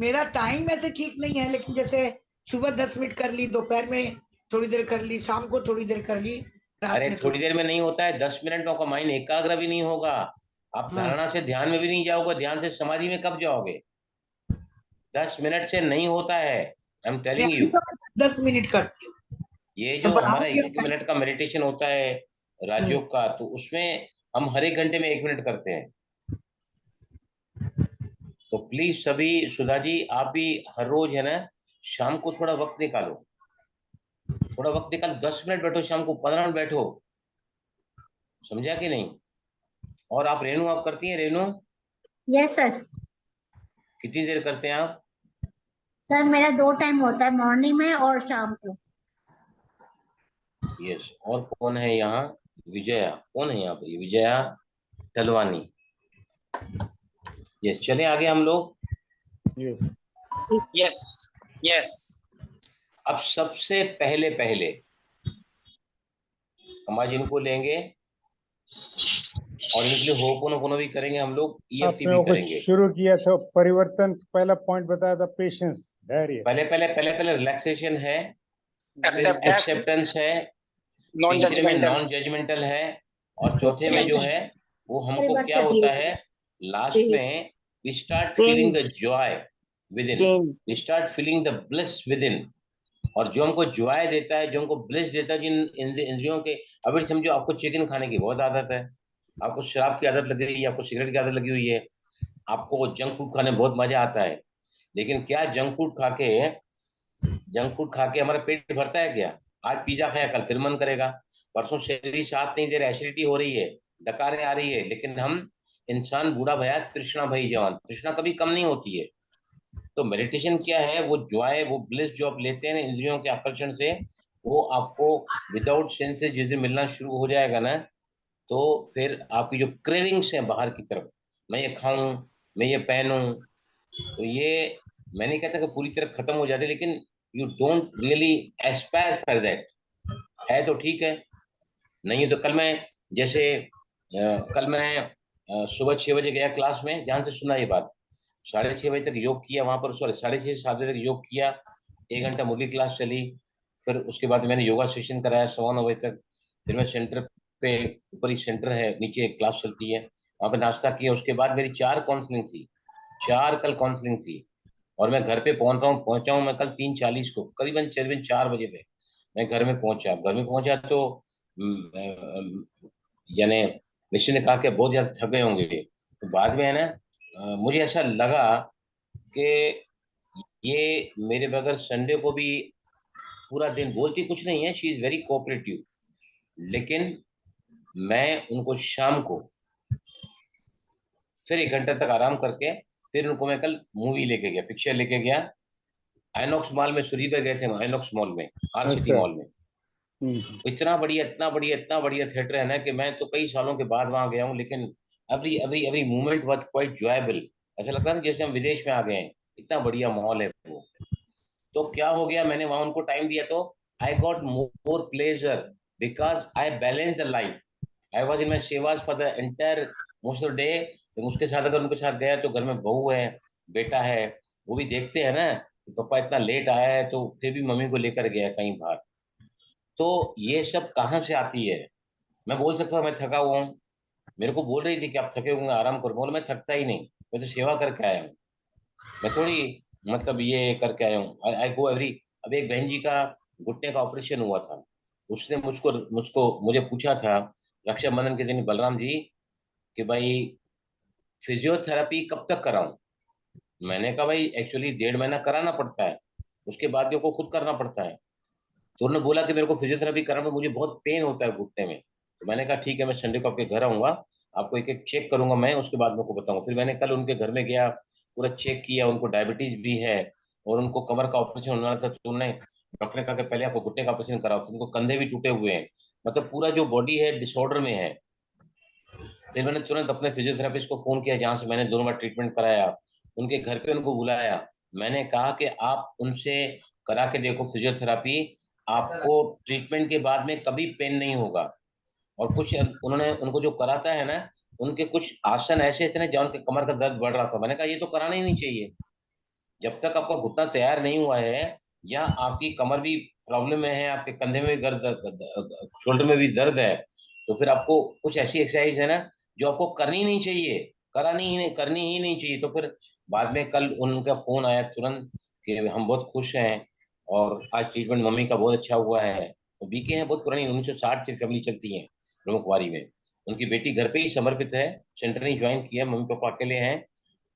मेरा टाइम ऐसे ठीक नहीं है, लेकिन जैसे सुबह 10 मिनट कर ली, दोपहर में थोड़ी देर कर ली, शाम को थोड़ी देर कर ली, रात अरे में थोड़ी थोड़ी। देर में नहीं होता है, 10 मिनट में आपका माइंड एकाग्र भी नहीं होगा। आप हाँ, धारणा से ध्यान में भी नहीं जाओगे, ध्यान से समाधि में कब जाओगे? 10 मिनट से नहीं होता है, आई एम मैं टेलिंग अभी यू। तो 10 मिनट करती हूँ। ये अब जो हमारा बढ़ाऊंगी 1 मिनट का मेडिटेशन होता है राजयोग का, तो उसमें हम हर 1 घंटे में 1 मिनट करते हैं। तो प्लीज सभी, सुधा जी आप भी हर रोज है ना, शाम को थोड़ा वक्त निकालो, थोड़ा वक्त निकालो, 10 मिनट बैठो, शाम को 15 मिनट बैठो। समझा कि नहीं? और आप रेनू, आप करती हैं रेनू? Yes sir. कितनी देर करते हैं आप? सर मेरा 2 टाइम होता है, मॉर्निंग में और शाम को। यस। और कौन है यहाँ? विजया, कौन है यहाँ पर? ये विजया टलवानी। यस, चले आगे हम लोग। Yes yes yes. अब सबसे पहले पहले हम आज इनको लेंगे, और इनके लिए होपोनोपोनो भी करेंगे हम लोग, ईएफटी आपने भी वो कुछ करेंगे। शुरू किया था, परिवर्तन पहला पॉइंट बताया था, पेशेंस, धैर्य। पहले रिलैक्सेशन है, फिर एक्सेप्टेंस, एक्सेप्टेंस है, नॉन तीसरे में जजमेंटल। नॉन जजमेंटल है, और चौथे में जो है वो हमको क्या परिवर्तन होता है, लास्ट में we start feeling the joy within, we start feeling the bliss within. और जो हमको जॉय देता है, जो हमको ब्लिस देता है, जिन इंद्रियों के, अभी समझो आपको चिकन खाने की बहुत आदत है, आपको शराब की आदत लगी हुई है, आपको सिगरेट की आदत लगी हुई है, आपको जंक फूड खाने में बहुत मजा आता है। लेकिन क्या जंक फूड खा के हमारा पेट भरता है क्या? आज पिज्जा खाया, कल फिर मन करेगा, परसों शरीर साथ नहीं दे रहा, एसिडिटी हो रही है, डकारें आ रही है। लेकिन हम इंसान बूढ़ा भया तृष्णा भई जवान, तृष्णा कभी कम नहीं होती है। तो मेडिटेशन क्या है? वो जॉय, वो ब्लिस जो आप लेते हैं ना इंद्रियों के आकर्षण से, वो आपको विदाउट सेंस से जिस दिन मिलना शुरू हो जाएगा ना, तो फिर आपकी जो क्रेविंग्स हैं बाहर की तरफ, मैं ये खाऊं, मैं ये पहनूं, तो ये मैं नहीं कहता कि पूरी तरह खत्म हो जाते, लेकिन you don't really Aspire for that. है तो ठीक है, नहीं है तो कल मैं, जैसे कल मैं सुबह 6 बजे गया क्लास में, ध्यान से सुना ये बात, 6:30 बजे तक योग किया वहां पर, सॉरी 6:30 से 7 बजे तक योग किया, 1 घंटा मुरली क्लास चली, फिर उसके बाद मैंने योगा सेशन कराया 9:15 बजे तक। फिर मैं सेंटर पे, ऊपर ही सेंटर है, नीचे एक क्लास चलती है, वहां पे नाश्ता किया। उसके बाद मेरी 4 काउंसलिंग थी, 4 कल काउंसलिंग थी। और मैं घर पे पहुंचा हूँ मैं कल 3:40 को, करीबन 4 बजे थे मैं घर में पहुंचा। घर में पहुंचा तो यानी निश्चित ने कहा कि बहुत ज्यादा थक गए होंगे, तो बाद में है ना मुझे ऐसा लगा कि ये मेरे बगैर संडे को भी पूरा दिन बोलती कुछ नहीं है, शी इज वेरी कोऑपरेटिव, लेकिन मैं उनको शाम को फिर 1 घंटे तक आराम करके फिर उनको मैं कल मूवी लेके गया, पिक्चर लेके गया आइनॉक्स मॉल में, सूरी पे गए थे आइनॉक्स मॉल में, आर सिटी अच्छा। मॉल में। इतना बढ़िया इतना बढ़िया इतना बढ़िया थिएटर है ना कि मैं तो कई सालों के बाद वहां गया हूँ, लेकिन every every every moment was quite joyable. ऐसा लगता है ना जैसे हम विदेश में आ गए हैं, इतना बढ़िया मॉल है वो। तो क्या हो गया, मैंने वहां उनको टाइम दिया तो I got more pleasure because I balance the life. I was in my sevas for the entire most of day. उसके साथ अगर उनके साथ गया तो घर में बहू है, बेटा है, वो भी देखते हैं ना कि पापा इतना लेट आया है तो फिर भी मम्मी को लेकर गया कहीं बाहर। तो ये सब कहाँ से आती है? मैं बोल सकता हूँ मैं थका हुआ हूँ, मेरे को बोल रही थी कि आप थके हुए हैं, आराम करो, बोला मैं थकता ही नहीं, मैं तो सेवा करके आया हूँ, मैं थोड़ी मतलब ये करके आया हूँ। आई गो एवरी। अब एक बहन जी का घुटने का ऑपरेशन हुआ था, उसने मुझको मुझको मुझे पूछा था रक्षाबंधन के दिन, बलराम जी, कि भाई फिजियोथेरेपी कब तक कराऊं? मैंने कहा भाई एक्चुअली 1.5 महीना कराना पड़ता है, उसके बाद भी आपको खुद करना पड़ता है। तो उन्होंने बोला कि मेरे को फिजियोथेरेपी कराने में मुझे बहुत पेन होता है घुटने में। तो मैंने कहा ठीक है, मैं संडे को आपके घर आऊंगा, आपको एक एक चेक करूंगा मैं, उसके बाद मेरे को बताऊंगा। फिर मैंने कल उनके घर में गया, पूरा चेक किया, उनको डायबिटीज भी है और उनको कमर का ऑपरेशन होना था, तो उन्होंने डॉक्टर ने कहा कि पहले आपको घुटने का ऑपरेशन कराओ, फिर उनको कंधे भी टूटे हुए हैं, मतलब पूरा जो बॉडी है डिसऑर्डर में है। फिर मैंने तुरंत अपने फिजियोथेरेपिस्ट को फोन किया जहां से मैंने 2 बार ट्रीटमेंट कराया, उनके घर पे उनको बुलाया। मैंने कहा कि आप उनसे करा के देखो फिजियोथेरेपी, आपको ट्रीटमेंट के बाद में कभी पेन नहीं होगा। और कुछ उन्होंने उनको जो कराता है ना, उनके कुछ आसन ऐसे थे ना जहाँ उनके कमर का दर्द बढ़ रहा था। मैंने कहा ये तो कराना ही नहीं चाहिए, जब तक आपका घुटना तैयार नहीं हुआ है या आपकी कमर भी प्रॉब्लम में है, आपके कंधे में भी दर्द, शोल्डर में भी दर्द है, तो फिर आपको कुछ ऐसी एक्सरसाइज है ना जो आपको करनी नहीं चाहिए, करानी ही नहीं, करनी ही नहीं चाहिए। तो फिर बाद में कल उनका फोन आया तुरंत कि हम बहुत खुश हैं और आज ट्रीटमेंट मम्मी का बहुत अच्छा हुआ है। तो बीके हैं बहुत पुरानी, 1960 से फैमिली चलती है प्रमुखवारी में। उनकी बेटी घर पे ही समर्पित है, सेंटर नहीं ज्वाइन किया, मम्मी पापा अकेले हैं,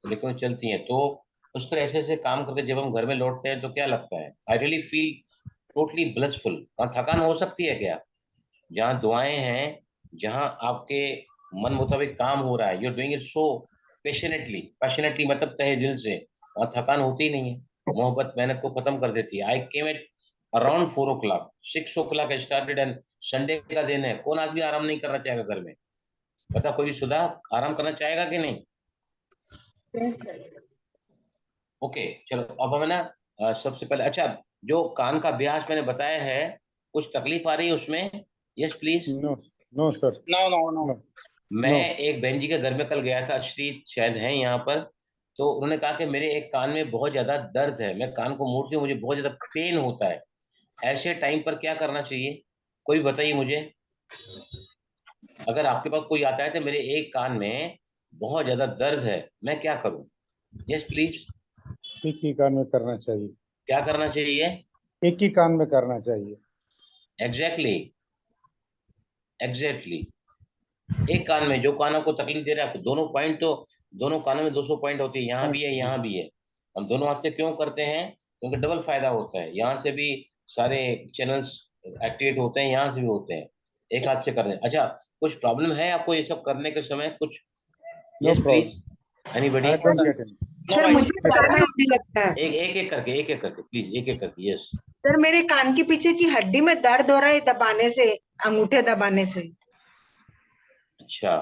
तो लेकिन वो चलती हैं। तो उस तरह ऐसे ऐसे काम करके जब हम घर में लौटते हैं तो क्या लगता है, I really feel totally blissful. वहाँ थकान हो सकती है क्या? जहाँ दुआएं हैं, जहाँ आपके मन मुताबिक काम हो रहा है, you are doing it so passionately, passionately मतलब तहे दिल से, वहाँ थकान होती ही नहीं है। मोहब्बत मेहनत को खत्म कर देती है। I came at around 4 o'clock, 6 o'clock started and Sunday का दिन है, कौन आदमी आराम नहीं करना चाहेगा घर में? बता, कोई भी सुधा आराम करना चाहेगा कि नहीं? ओके चलो, अब हमें ना सबसे पहले, अच्छा, जो कान का अभ्यास मैंने बताया है, कुछ तकलीफ आ रही है उसमें? Yes please. No, no sir, no no no. No, मैं नो। एक बहन जी के घर में कल गया था, श्री शायद है यहाँ पर, तो उन्होंने कहा कि मेरे एक कान में बहुत ज्यादा दर्द है, मैं कान को मोड़ती हूँ मुझे बहुत ज्यादा पेन होता है, ऐसे टाइम पर क्या करना चाहिए? कोई बताइए मुझे। अगर आपके पास कोई आता है तो मेरे एक कान में बहुत ज्यादा दर्द है, मैं क्या करूँ? Yes please. एक ही कान में करना चाहिए। क्या करना चाहिए? एक ही कान में करना चाहिए। Exactly, exactly. एक कान में, जो कान आपको तकलीफ दे रहा है, आपको दोनों पॉइंट तो, दोनों कानों में 200 पॉइंट होती है, यहाँ भी है यहाँ भी है। हम दोनों हाथ से क्यों करते हैं? क्योंकि डबल फायदा होता है, यहाँ से भी सारे चैनल्स एक्टिवेट होते हैं, यहाँ से भी होते हैं, एक हाथ से करने। अच्छा, कुछ प्रॉब्लम है आपको ये सब करने के समय कुछ? No yes please, problem, anybody? I don't get it. No sir भाई। मुझे दर्द होने लगता है। एक एक करके प्लीज, एक एक करके। यस। सर मेरे कान के पीछे की हड्डी में दर्द हो रहा है दबाने से, अंगूठे दबाने से। अच्छा,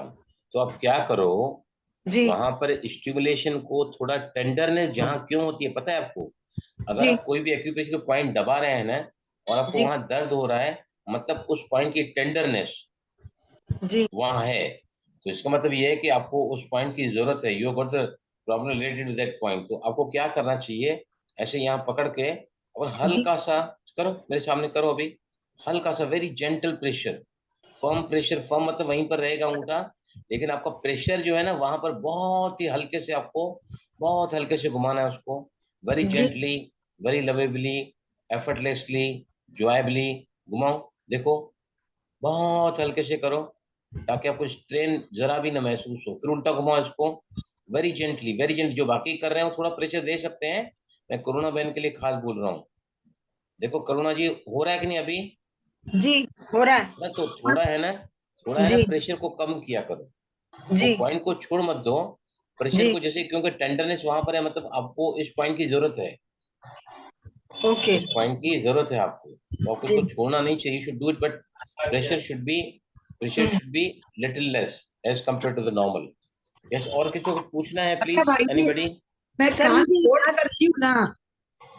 तो आप क्या करो, जी वहां पर स्टिमुलेशन को थोड़ा टेंडरनेस जहाँ क्यों होती है पता है आपको? अगर जी आप कोई भी एक्यूप्रेशर पॉइंट दबा रहे हैं ना और आपको जी वहां दर्द हो रहा है, मतलब उस पॉइंट की टेंडरनेस जी वहां है, तो इसका मतलब ये है कि आपको उस पॉइंट की जरूरत है, you got the problem related to that point. तो आपको क्या करना चाहिए, ऐसे यहाँ पकड़ के और जी हल्का सा करो, मेरे सामने करो अभी, हल्का सा very gentle pressure, firm pressure, firm मतलब वहीं पर रहेगा अंगूठा, लेकिन आपका प्रेशर जो है ना वहां पर बहुत ही हल्के से, आपको बहुत हल्के से घुमाना है उसको, वेरी जी जेंटली, वेरी लवेबली, एफर्टलेसली, जॉयबली घुमाओ। देखो, बहुत हल्के से करो, ताकि आपको स्ट्रेन जरा भी ना महसूस हो। फिर उल्टा घुमाओ इसको, वेरी जेंटली, वेरी जेंटली। जो बाकी कर रहे हैं वो थोड़ा प्रेशर दे सकते हैं, मैं करुणा बहन के लिए खास बोल रहा हूँ। देखो करुणा जी, हो रहा है कि नहीं अभी? जी हो रहा है ना तो थोड़ा है ना, थोड़ा है ना, जी प्रेशर को कम किया करो। वो जी पॉइंट को छोड़ मत दो, प्रेशर जी को, जैसे क्योंकि टेंडरनेस वहां पर है, मतलब आपको इस पॉइंट की जरूरत है, ओके इस पॉइंट की जरूरत है आपको, तो आपको जी इसको छोड़ना नहीं चाहिए, should do it, but pressure should be, pressure hmm, should be little less as compare to the normal. Yes, और किसी को पूछना है अच्छा प्लीज, भाई जी, एनीबॉडी? मैं सर कान मुझे फोल्ड करती हूँ ना,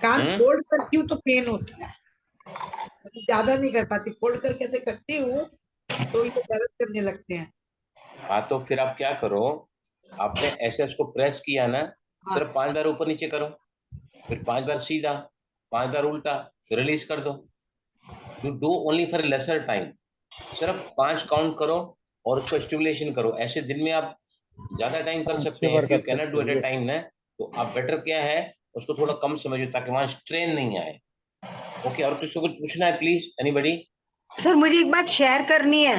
कान हम्म, फोल्ड करती हूँ तो पेन होता है, ज्यादा नहीं कर पाती, फोल्ड करके ऐसे करती हूँ तो ये दर्द करने लगते हैं। हाँ तो फिर आप क्या करो, आपने ऐसे उसको प्रेस किया ना, हाँ सिर्फ 5 बार ऊपर नीचे करो, फिर 5 बार सीधा, 5 बार उल्टा, फिर रिलीज कर दो। You do only for lesser time, सिर्फ 5 काउंट करो और उसको स्टिमुलेशन करो। ऐसे दिन में आप ज्यादा टाइम कर 5 सकते 6 हैं, बार इफ कर यू कैनॉट सकते डू हैं, एट अ यस। टाइम ना, तो आप बेटर क्या है, उसको थोड़ा कम समझो ताकि वहां स्ट्रेन नहीं आए। ओके, और किसी को कुछ पूछना है प्लीज, एनीबॉडी? सर मुझे एक बात शेयर करनी है।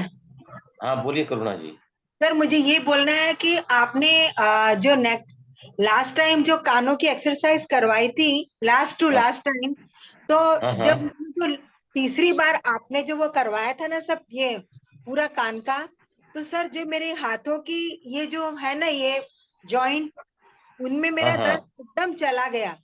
हाँ बोलिए करुणा जी। सर मुझे ये बोलना है कि आपने जो नेक लास्ट टाइम जो कानों की एक्सरसाइज करवाई थी, लास्ट टू हाँ लास्ट टाइम, तो हाँ हाँ जब उसमें जो तीसरी बार आपने जो वो करवाया था ना सब ये पूरा कान का, तो सर जो मेरे हाथों की ये जो है ना ये जॉइंट, उनमें हाँ मेरा हाँ, दर्द एकदम चला गया,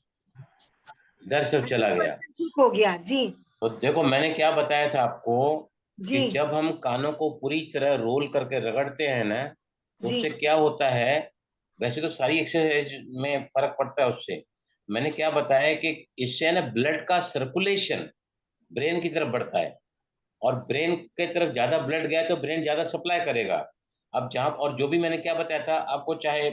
दर सब चला गया। 100% ठीक हो गया जी। तो देखो मैंने क्या बताया था आपको, जी कि जब हम कानों को पूरी तरह रोल करके रगड़ते हैं ना, तो जी उससे क्या होता है, वैसे तो सारी एक्सरसाइज में फर्क पड़ता है उससे। मैंने क्या बताया कि इससे ना ब्लड का सर्कुलेशन ब्रेन की तरफ बढ़ता है, और ब्रेन की तरफ ज्यादा ब्लड गया तो ब्रेन ज्यादा सप्लाई करेगा। अब जहां, और जो भी मैंने क्या बताया था आपको, चाहे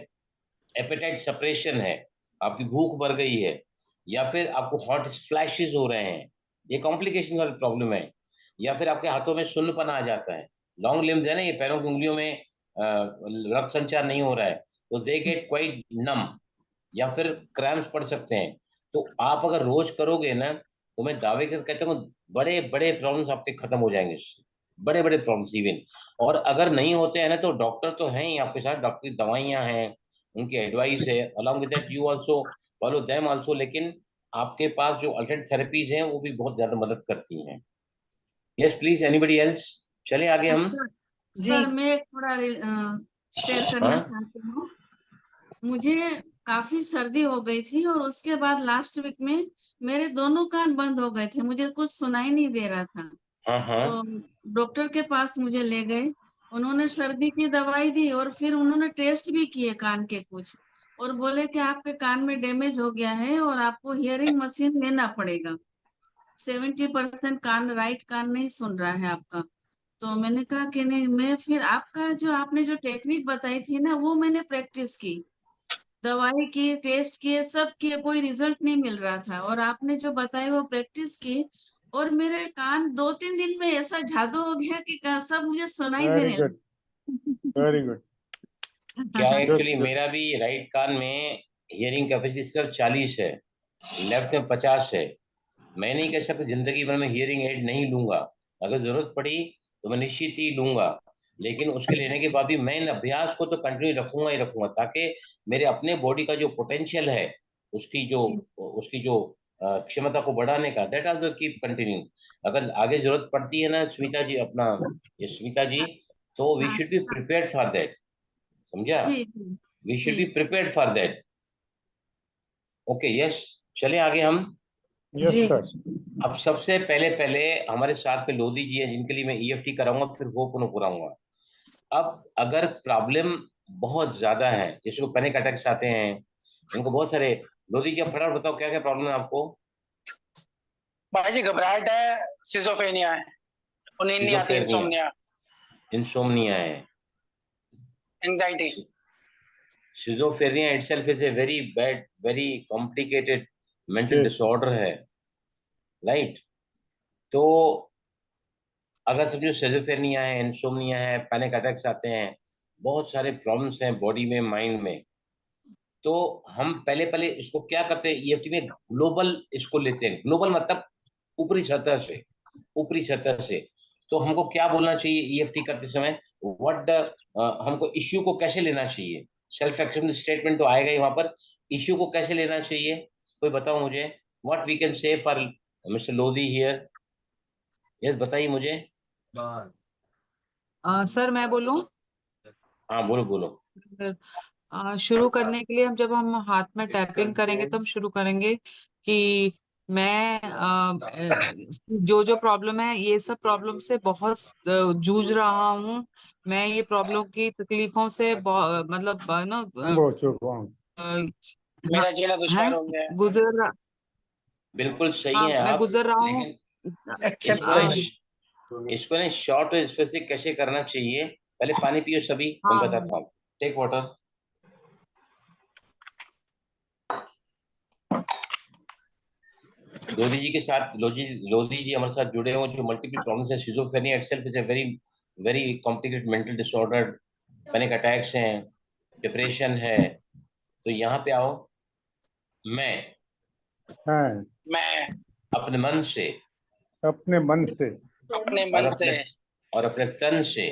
एपेटाइट सप्रेशन है, आपकी भूख बढ़ गई है, या फिर आपको हॉट फ्लैशेस हो रहे हैं, ये कॉम्प्लिकेशन वाली प्रॉब्लम है, या फिर आपके हाथों में सुन्नपन आ जाता है, लॉन्ग लिम्स है ना, ये पैरों की उंगलियों में रक्त संचार नहीं हो रहा है, तो दे गेट क्वाइट नम, या फिर क्रैम्स पड़ सकते हैं। तो आप अगर रोज करोगे ना, तो मैं दावे के साथ कहता हूँ बड़े बड़े प्रॉब्लम्स आपके खत्म हो जाएंगे इससे, बड़े बड़े प्रॉब्लम्स इवन। और अगर नहीं होते हैं ना, तो डॉक्टर तो हैं ही आपके साथ, डॉक्टरी दवाइयां हैं, उनकी एडवाइस है, along with that you also follow them also, लेकिन आपके पास जो अल्टरनेट थेरेपीज हैं वो भी बहुत ज्यादा मदद करती हैं। Yes please, anybody else? चले आगे हम। अच्छा जी सर, मैं एक थोड़ा शेयर करना हाँ चाहती हूँ। मुझे काफी सर्दी हो गई थी और उसके बाद लास्ट वीक में मेरे दोनों कान बंद हो गए थे, मुझे कुछ सुनाई नहीं दे रहा था। हाँ हाँ तो डॉक्टर के पास मुझे ले गए, उन्होंने सर्दी की दवाई दी और फिर उन्होंने टेस्ट भी किए कान के कुछ, और बोले कि आपके कान में डैमेज हो गया है और आपको हियरिंग मशीन लेना पड़ेगा। 70% कान, राइट कान नहीं सुन रहा है आपका। तो मैंने कहा कि नहीं, मैं फिर आपका जो आपने जो टेक्निक बताई थी ना वो मैंने प्रैक्टिस की, दवाई की, टेस्ट किए, सब किए, कोई रिजल्ट नहीं मिल रहा था, और आपने जो बताया वो प्रैक्टिस की, और मेरे कान 2-3 दिन में ऐसा जादू हो गया कि सब मुझे सुनाई वेरी देने गुड, वेरी गुड, क्या लगा। Good actually good. मेरा भी राइट कान में हियरिंग कैपेसिटी सिर्फ 40 है, लेफ्ट में 50 है। मैं नहीं कह सकता जिंदगी भर में हियरिंग एड नहीं लूंगा, अगर जरूरत पड़ी तो मैं निश्चित ही लूंगा, लेकिन उसके लेने के बाद भी मैं इन अभ्यास को तो कंटिन्यू रखूंगा ही रखूंगा, ताकि मेरे अपने बॉडी का जो पोटेंशियल है, उसकी जो जी उसकी जो क्षमता को बढ़ाने का, दैट आल्सो कीप कंटिन्यू। अगर आगे जरूरत पड़ती है ना स्मिता जी, अपना ये स्मिता जी, तो वी हाँ शुड बी हाँ, प्रिपेयर्ड फॉर दैट, समझा? जी जी वी शुड जी be prepared for that. Okay yes, चले आगे हम। यस जी सर। अब सबसे पहले पहले हमारे साथ में लोधी जी हैं, जिनके लिए मैं ईएफटी कराऊंगा, फिर होपनो कराऊंगा। अब अगर प्रॉब्लम बहुत ज्यादा है, जैसे को पैनिक अटैक्स आते हैं, इनको बहुत सारे, लोधी जी आप फटाफट बताओ क्या क्या प्रॉब्लम है आपको? भाई जी घबराहट है, सिजोफेनिया है, और नींद नहीं आती, सिजोफ्रेनिया, इंसोम्निया, इंसोम्निया है। Anxiety. Schizophrenia itself is a very bad, very complicated mental yes disorder है, राइट? तो अगर समझो सिजोफ्रेनिया है, इंसोम्निया है, पैनिक अटैक्स आते हैं, बहुत सारे प्रॉब्लम्स हैं बॉडी में, माइंड में, तो हम पहले पहले इसको क्या करते हैं, ईएफटी में ग्लोबल इसको लेते हैं, ग्लोबल मतलब ऊपरी सतह से, ऊपरी सतह से। तो हमको क्या बोलना चाहिए ईएफटी करते समय, व्हाट द हमको इश्यू को कैसे लेना चाहिए, सेल्फ एक्सेप्टेंस स्टेटमेंट तो आएगा ही वहां पर, इश्यू को कैसे लेना चाहिए कोई बताओ मुझे, what we can say for mister Lodhi here, yes बताइए मुझे। सर मैं बोलूं? हाँ बोलो बोलो। शुरू करने के लिए हम जब हम हाथ में टैपिंग करेंगे तो हम शुरू करेंगे कि मैं जो जो प्रॉब्लम है ये सब प्रॉब्लम से बहुत जूझ रहा हूँ। मैं ये प्रॉब्लम की तकलीफों से मतलब ना हो चुका हूँ। मेरा जीना दुश्वार हो गया है। गुजर रहा, बिल्कुल सही हाँ है मैं आप, गुजर रहा हूँ। लेकिन इसको ना शॉर्ट और स्पेसिफिक कैसे करना चाहिए, पहले पानी पियो सभी, मैं हाँ बताता हूँ। Take water. लोधी जी के साथ, लोधी जी हमारे साथ जुड़े हुए, जो मल्टीपल प्रॉब्लम्स है, schizophrenia itself is a very very complicated mental disorder, panic attacks हैं, डिप्रेशन है, तो यहाँ पे आओ। मैं अपने मन से, अपने मन से अपने मन से और अपने तन से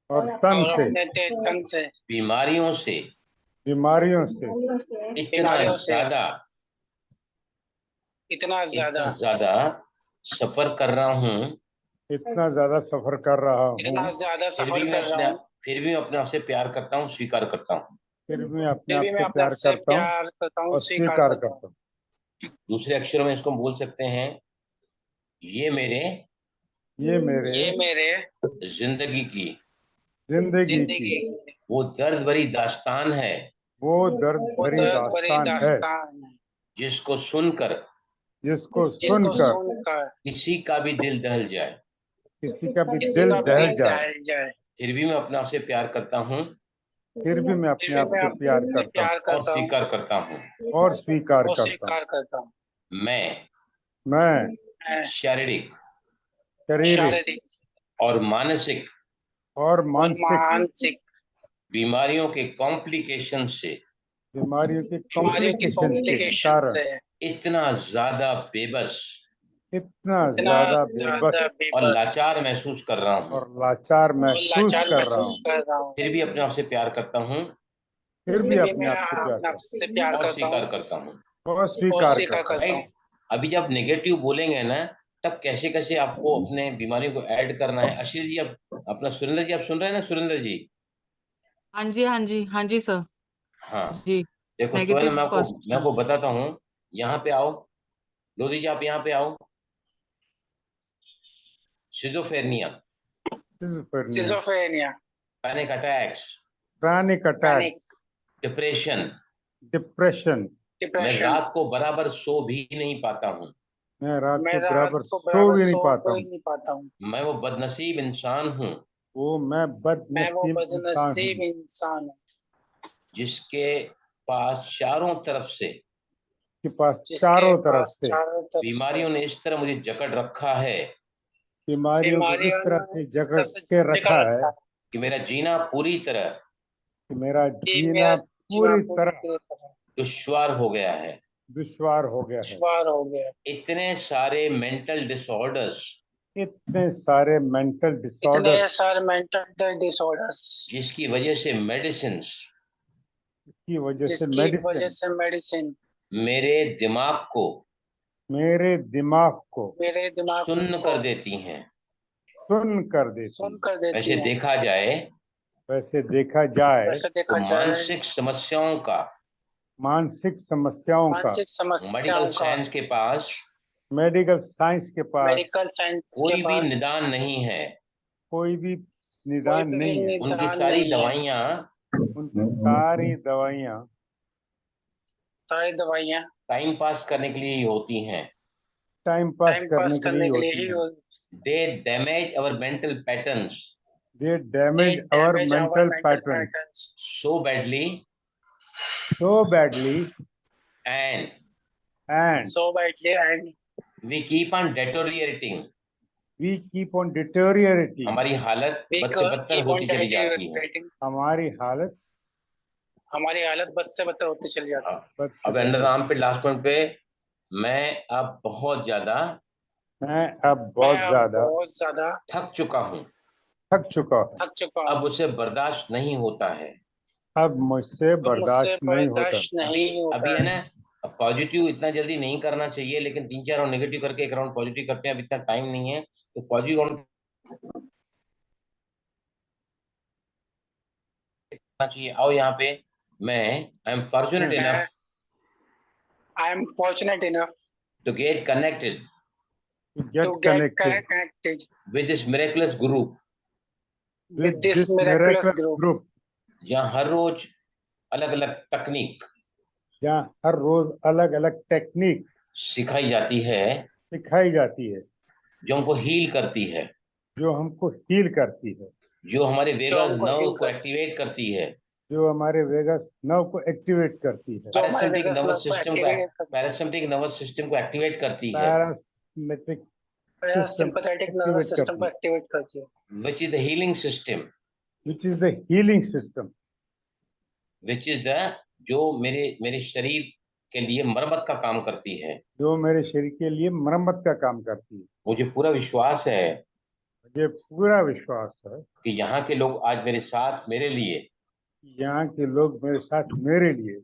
और तन और से अपने तन से बीमारियों से बीमारियों से इतना ज्यादा सफर कर रहा हूँ, इतना ज्यादा सफर कर रहा इतना हूँ, ज्यादा सफर कर रहा हूँ, फिर भी मैं अपने आप से प्यार करता हूँ, स्वीकार करता हूँ। फिर भी मैं अपने फिर आप भी मैं से अपने आप प्यार से करता हूँ प्यार करता हूँ, और स्वीकार स्वीकार करता हूँ। करता हूँ। दूसरे अक्षरों में इसको हम बोल सकते हैं, ये मेरे जिंदगी की वो दर्द भरी दास्तान है, वो दर्द भरी दास्तान है, जिसको सुनकर किसी का भी दिल दहल जाए, किसी का भी दिल दहल जाए, फिर भी मैं अपने आप से प्यार करता हूँ, फिर भी मैं अपने आप से प्यार करता हूँ और स्वीकार करता हूँ। और स्वीकार करता हूँ। मैं शारीरिक और मानसिक बीमारियों के कॉम्प्लिकेशन से कारण इतना ज्यादा बेबस और लाचार महसूस कर रहा हूँ, फिर भी अपने आप से प्यार करता हूँ, फिर भी अपने आप से प्यार और स्वीकार करता हूँ। और स्वीकार करता हूँ। राइट, अभी जब नेगेटिव बोलेंगे ना, तब कैसे कैसे आपको अपने बीमारियों को ऐड करना है। आशीष जी, आप अपना सुरेंद्र जी, आप सुन रहे हैं ना सुरेंद्र जी? हाँ जी हाँ जी हाँ जी सर। हाँ जी देखो, तो है ना, नेगेटिव मैं फर्स्ट। आपको बताता हूँ। यहाँ पे आओ लोधी जी, आप यहाँ पे आओ। शिजोफ्रेनिया, पैनिक अटैक्स, डिप्रेशन, मैं रात को बराबर सो भी नहीं पाता हूँ, मैं रात को बराबर सो भी नहीं पाता हूँ। मैं वो बदनसीब इंसान हूँ, वो मैं बदनसीब इंसान हूँ, जिसके पास चारों तरफ से बीमारियों ने इस तरह मुझे जकड़ रखा है, बीमारियों को इस तरह से जकड़ के रखा है कि मेरा जीना पूरी तरह कि मेरा जीना पूरी तरह दुश्वार हो गया है। दुश्वार हो गया है। इतने सारे मेंटल डिसऑर्डर्स, जिसकी वजह से मेडिसिन मेरे दिमाग को सुन्न कर देती हैं। वैसे देखा जाए तो मानसिक समस्याओं का मेडिकल साइंस के पास कोई भी निदान नहीं है, उनकी सारी दवाइयाँ टाइम पास करने के लिए ही होती हैं। टाइम पास करने के लिए होती है। They damage our mental patterns They damage our mental patterns so badly and we keep on deteriorating. हमारी हालत बद से बदतर होती चली जाती है। हमारी हालत बद से बदतर होती चली जाती है। अब एंडरआर्म पे लास्ट पॉइंट पे, मैं अब बहुत ज्यादा थक चुका हूँ। थक चुका हूँ, थक चुका अब हूँ, उसे बर्दाश्त नहीं होता है। अब मुझसे अब मुझसे बर्दाश्त नहीं होता। बर्दाश्त नहीं होता अभी है है। ना, पॉजिटिव इतना जल्दी नहीं करना चाहिए, लेकिन 3-4 राउंड नेगेटिव करके 1 राउंड पॉजिटिव करते हैं। अब इतना टाइम नहीं है, तो पॉजिटिव राउंड करना चाहिए। आओ यहाँ पे, मैं I am fortunate enough I am fortunate enough to get connected To get to get connected connected with this miraculous group, with this miraculous group, जहाँ हर रोज अलग अलग तकनीक जहाँ हर रोज अलग अलग टेक्निक सिखाई जाती है, सिखाई जाती है, जो हमको हील करती है, जो हमको हील करती है, जो हमारे वेगस हमको नर्व heal को एक्टिवेट करती है, जो हमारे वेगस नर्व को एक्टिवेट करती है, जो हमारे पैरासिम्पैथिक वेगस नर्वस नर्व को सिस्टम एक्टिवेट को पैरासिम्पैथिक नर्वस सिस्टम को एक्टिवेट करती है, parasympathetic system sympathetic activate nervous system को करती है, एक्टिवेट करती है, which is the healing system, which is the healing system, which is the जो मेरे शरीर के लिए मरम्मत का काम करती है। जो मेरे शरीर के लिए मरम्मत का काम करती है। मुझे पूरा विश्वास है मुझे पूरा विश्वास है कि यहाँ के लोग आज मेरे साथ मेरे लिए यहाँ के लोग मेरे साथ मेरे लिए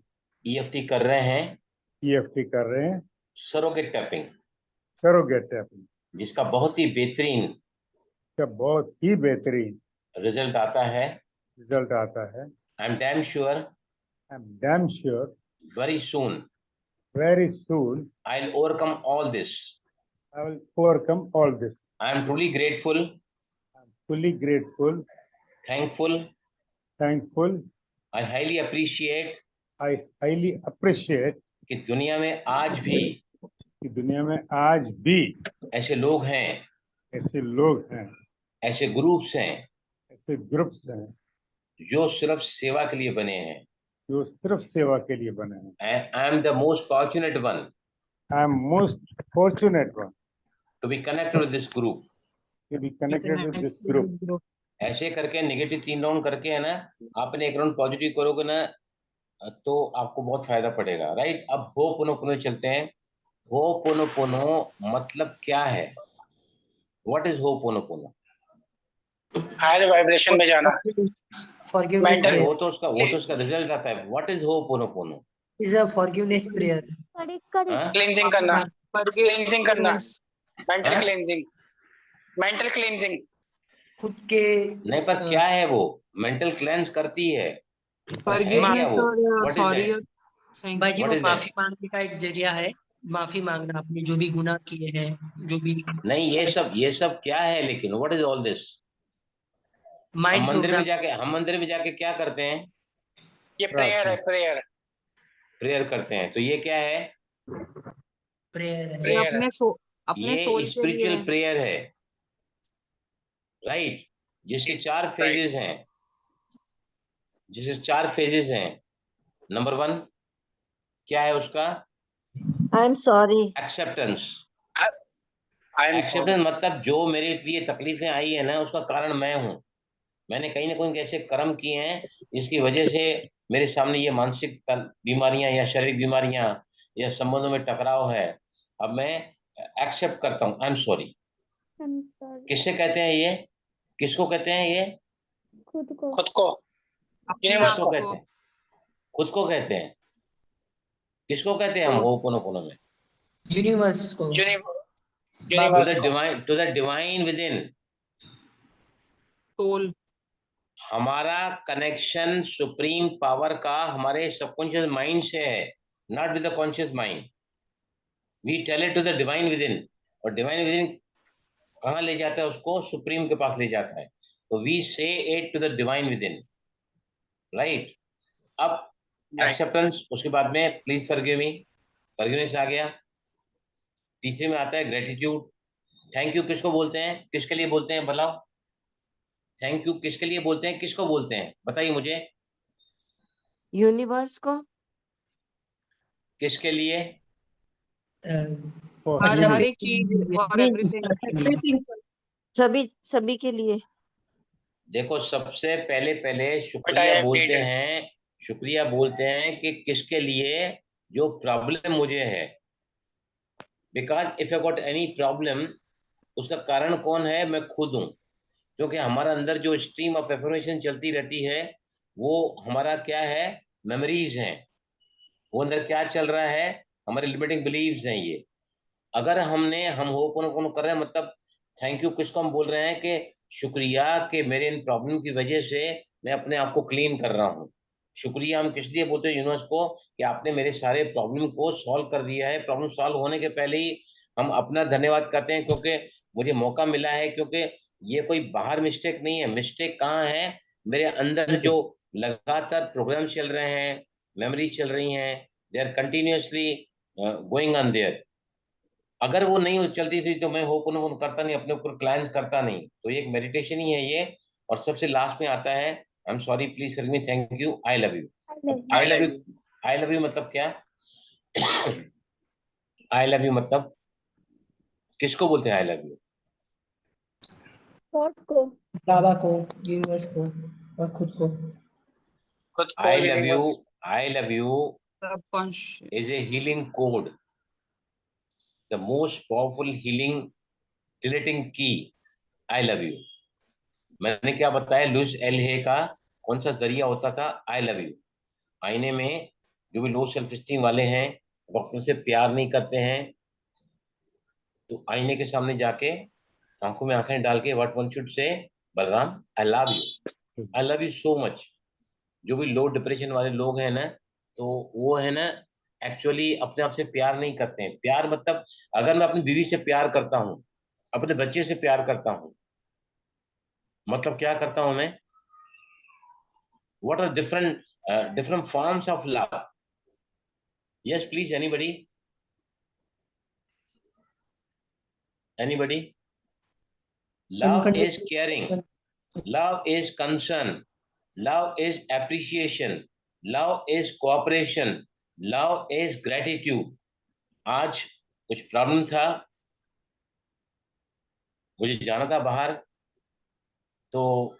EFT कर रहे हैं, EFT कर रहे हैं, सरोगेट टैपिंग, सरोगेट टैपिंग, जिसका बहुत ही बेहतरीन का बहुत ही बेहतरीन रिजल्ट आता है। रिजल्ट आता है। I am damn sure I am damn sure very soon very soon I will overcome all this. I will overcome all this. I am truly grateful, Fully grateful, thankful, thankful. I highly appreciate I highly appreciate कि दुनिया में आज भी कि दुनिया में आज भी ऐसे लोग हैं, ऐसे लोग हैं, ऐसे ग्रुप्स हैं ऐसे ग्रुप्स हैं जो सिर्फ सेवा के लिए बने हैं। जो सिर्फ सेवा के लिए बने हैं। I am the most fortunate one I am most fortunate one to be connected with this group. to be connected with this group. ऐसे करके नेगेटिव 3 राउंड करके है ना, आपने 1 राउंड पॉजिटिव करोगे ना, तो आपको बहुत फायदा पड़ेगा। राइट, अब होपोनोपोनो चलते हैं। होपोनोपोनो मतलब क्या है? What is hooponopono? Higher vibration में जाना, Forgiveness Mental- prayer. वो तो उसका रिजल्ट आता है। What is ho'oponopono? Is a forgiveness prayer. Cleansing करना, क्लींजिंग करना, मेंटल हाँ? क्लींजिंग, मेंटल क्लींजिंग, खुद के नहीं, पर क्या है वो? मेंटल क्लेंस करती है, पर है क्या फॉरगिवनेस वो? और व्हाट इज सॉरी दैट? भाई जी What वो is that? माफी मांगने का एक जरिया है। माफी मांगना आपने जो भी गुनाह किए हैं, जो भी नहीं, ये सब क्या है? लेकिन व्हाट इज ऑल दिस? हम माइंड मंदिर में जाके क्या करते हैं? ये प्रेयर है, प्रेयर, प्रेयर करते हैं। तो ये क्या है? प्रेयर है। ये prayer है। अपने सोल ये के स्पिरिचुअल लिए प्रेयर है, राइट, जिसके 4 फेजेस हैं। नंबर 1 क्या है उसका? आई am sorry, acceptance. I am sorry, acceptance मतलब जो मेरे लिए तकलीफें आई है ना, उसका कारण मैं हूँ। मैंने कहीं ना कहीं ऐसे कर्म किए हैं जिसकी वजह से मेरे सामने ये मानसिक बीमारियां या शारीरिक बीमारियां या संबंधों में टकराव है। अब मैं एक्सेप्ट करता हूँ, आई एम सॉरी। किससे कहते हैं ये? किसको कहते हैं ये? खुद को। खुद को, अपने यूनिवर्स किसको को, कहते हैं? खुद को कहते हैं। किसको कहते हैं हम होपोनोपोनो में? यूनिवर्स को, यूनिवर्स को, to the divine within. Soul हमारा कनेक्शन सुप्रीम पावर का हमारे सबकॉन्शियस माइंड से है, not with the conscious mind. We tell it to the divine within, और डिवाइन विद इन कहाँ ले जाता है उसको? सुप्रीम के पास ले जाता है। तो we say it to the divine within, right. अब एक्सेप्टेंस, उसके बाद में प्लीज फॉरगिव मी, फॉरगिवनेस आ गया। तीसरे में आता है ग्रेटिट्यूड। थैंक यू किसको बोलते हैं? किसके लिए बोलते हैं बताओ? थैंक यू किसके लिए बोलते हैं? किसको बोलते हैं बताइए मुझे? यूनिवर्स को, किसके लिए? हर एक चीज और एवरीथिंग सभी के लिए। देखो, सबसे पहले बताया शुक्रिया बोलते हैं कि किसके लिए? जो प्रॉब्लम मुझे है। Because if I got any problem, उसका कारण कौन है? मैं खुद हूं। क्योंकि हमारा अंदर जो स्ट्रीम ऑफ इंफॉर्मेशन चलती रहती है वो हमारा क्या है, मेमोरीज हैं। वो अंदर क्या चल रहा है, हमारे लिमिटिंग बिलीव्स हैं ये। अगर हम होपोनोपोनो कर रहे हैं, मतलब थैंक यू किसको हम बोल रहे हैं कि शुक्रिया कि मेरे इन प्रॉब्लम की वजह से मैं अपने आप को क्लीन कर रहा हूँ। शुक्रिया हम किस लिए बोलते हैं यूनिवर्स को, कि आपने मेरे सारे प्रॉब्लम को सॉल्व कर दिया है। प्रॉब्लम सॉल्व होने के पहले ही हम अपना धन्यवाद करते हैं, क्योंकि मुझे मौका मिला है। क्योंकि ये कोई बाहर मिस्टेक नहीं है, मिस्टेक कहाँ है, मेरे अंदर जो लगातार प्रोग्राम चल रहे हैं, मेमोरीज चल रही हैं, they are continuously going on there. अगर वो नहीं चलती थी तो मैं होपोनोपोनो करता नहीं, अपने ऊपर क्लाइंस करता नहीं। तो ये एक मेडिटेशन ही है ये। और सबसे लास्ट में आता है आई am sorry, please forgive me, thank you, I love you. I love you, I love you मतलब क्या? आई लव यू मतलब किसको बोलते हैं आई लव यू? गॉड को, बाबा को, यूनिवर्स को और खुद को। खुद को आई love you, universe। I love you subconscious is a healing code, the most powerful healing deleting key. I love you। मैंने क्या बताया, लुइस एल हे का कौन सा जरिया होता था, आई लव यू। आईने में जो भी लो सेल्फ स्टीम वाले हैं, वो अपने से प्यार नहीं करते हैं, तो आईने के सामने जाके आंखों में आंखें डाल के what one should say, Balram I love you, I love you so much. जो भी लो डिप्रेशन वाले लोग हैं ना, तो वो है ना एक्चुअली अपने आप से प्यार नहीं करते हैं। प्यार मतलब, अगर मैं अपनी बीवी से प्यार करता हूँ, अपने बच्चे से प्यार करता हूँ, मतलब क्या करता हूँ मैं, what are different forms of love? Yes please, anybody? Love is caring, love is concern, love is appreciation, love is cooperation, love is gratitude। आज कुछ प्रॉब्लम था, मुझे जाना था बाहर, तो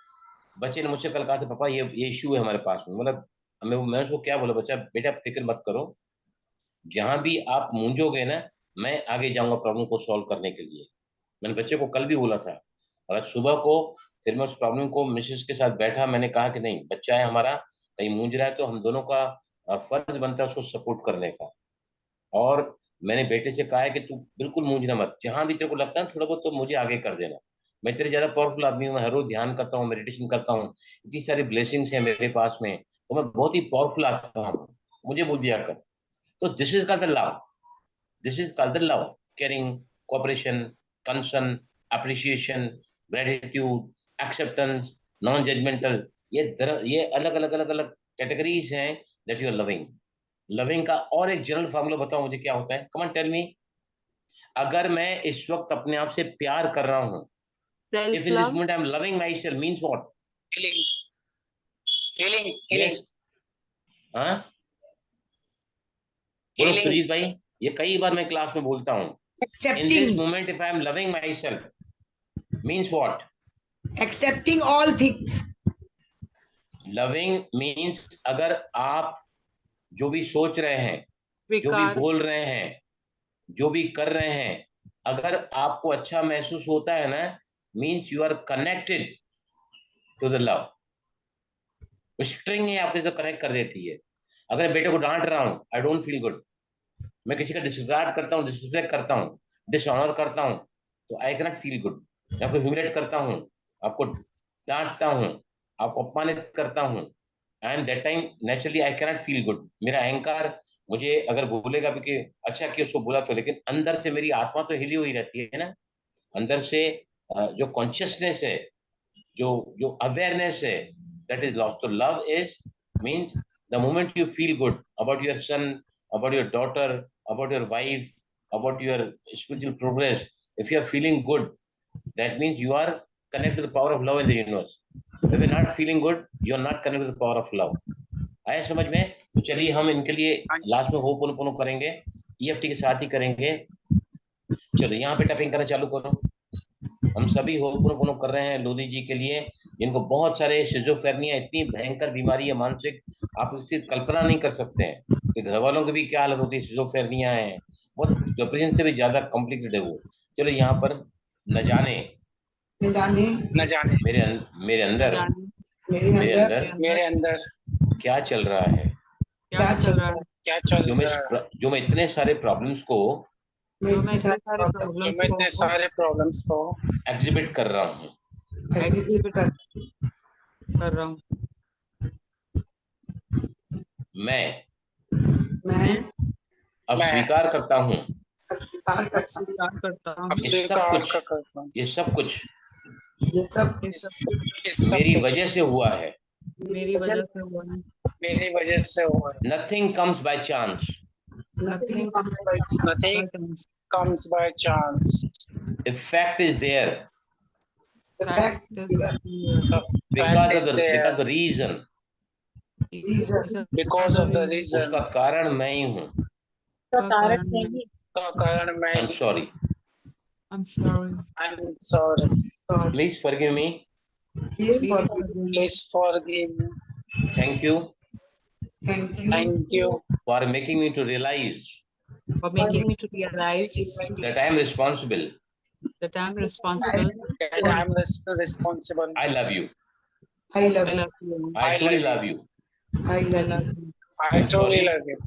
बच्चे ने मुझसे कल कहा था पापा ये इशू है हमारे पास में। मतलब मैं उसको क्या बोला, बच्चा बेटा फिक्र मत करो, जहां भी आप मूंझोगे ना, मैं आगे जाऊंगा प्रॉब्लम को सॉल्व करने के लिए। मैंने बच्चे को कल भी बोला था, और आज सुबह को फिर मैं उस प्रॉब्लम को मिसेस के साथ बैठा, मैंने कहा कि नहीं, बच्चा है हमारा, कहीं मूंझ रहा है तो हम दोनों का फर्ज बनता है उसको सपोर्ट करने का। और मैंने बेटे से कहा है कि तू बिल्कुल मूंझना मत, जहां भी तेरे को लगता है थोड़ा बहुत तो मुझे आगे कर देना। मैं तेरे ज्यादा पावरफुल आदमी हूँ, मैं हर रोज ध्यान करता हूँ, मेडिटेशन करता हूँ, इतनी सारी ब्लेसिंग्स है मेरे पास में, तो मैं बहुत ही पावरफुल आता हूँ, मुझे बोल दिया कर। तो this is called the love, this is called the love, caring, cooperation, concern, appreciation, gratitude, acceptance, non judgmental. ये अलग अलग अलग अलग कैटेगरीज हैं that you are loving. Loving का और एक जनरल फार्मूला बताओ मुझे क्या होता है, कम ऑन टेल मी। अगर मैं इस वक्त अपने आप से प्यार कर रहा हूं, if in this moment I am loving my self, means what? healing healing yes, हाँ बोलो सुजीत भाई, ये कई बार मैं क्लास में बोलता हूँ। In this moment if I am loving my self means what? Accepting all things. Loving means अगर आप जो भी सोच रहे हैं, जो भी बोल रहे हैं, जो भी कर रहे हैं, अगर आपको अच्छा महसूस होता है ना, means you are connected to the love. String है आपके से कनेक्ट कर देती है। अगर मैं बेटे को डांट रहा हूँ, आई डोंट फील गुड, मैं किसी का डिसरिगार्ड करता हूँ, डिसरिस्पेक्ट करता हूँ, डिसऑनर करता हूँ, तो आई कैनॉट फील गुड। मैं आपको ह्यूमिलेट करता हूँ, आपको डांटता हूँ, आपको अपमानित करता हूँ, and that time naturally I cannot feel good. मेरा अहंकार मुझे अगर बोलेगा भी कि अच्छा कि उसको बोला, तो लेकिन अंदर से मेरी आत्मा तो हिली हुई रहती है ना। अंदर से जो कॉन्शियसनेस है, जो जो अवेयरनेस है, दैट इज लव। तो love is means the moment you feel good about your son, about your daughter, about your wife, about your spiritual progress, if you are feeling good, that means you are connected to the power of love in the universe. If you're not feeling good, you are not connected to the power of love. आया समझ में? तो चलिए हम इनके लिए last में ho'oponopono करेंगे, EFT के साथ ही करेंगे। चलो यहाँ पे टैपिंग करना चालू करो। हम सभी होपोनोपोनो कर रहे हैं लोधी जी के लिए, जिनको बहुत सारे शिजोफ्रेनिया, इतनी भयंकर बीमारी है मानसिक, आप इसकी कल्पना नहीं कर सकते हैं कि घर वालों की भी क्या हालत होती है। शिजोफ्रेनिया है, बहुत डिप्रेशन से भी ज्यादा कॉम्प्लिकेटेड है वो। चलो यहाँ पर न जाने न जाने न जाने मेरे अंदर मेरे मेरे अंदर अंदर मेरे अंदर क्या चल रहा है, क्या चल रहा है, क्या चल रहा है, जो मैं इतने सारे प्रॉब्लम्स को जो मैं इतने सारे जो प्रॉब्लम मैं इतने सारे प्रॉब्लम्स को एग्जिबिट कर रहा हूँ। एग्जिबिट कर रहा हूँ, मैं मैं अब मैं स्वीकार करता हूँ स्वीकार करता हूँ स्वीकार करता हूँ अब ये सब स्वीकार कुछ करता हूँ ये सब कुछ ये सब ये सब इस सब मेरी कुछ वजह से हुआ है। मेरी वजह से हुआ है। मेरी वजह से हुआ है। Nothing comes by chance, Nothing Nothing comes by chance. The fact is there the fact fact is is clear. The because fact of is the there reason, because of the reason. उसका कारण मैं ही हूँ। का कारण मैं I am sorry, I'm sorry. I'm sorry. Please forgive me, Please forgive me Please forgive me. Thank you Thank you for making me to realise for making me to realize that I am responsible. that I'm responsible. that I'm responsible. I love you, I love I you. love you. I truly love you, I I love love you. you. I I'm truly sorry. love you.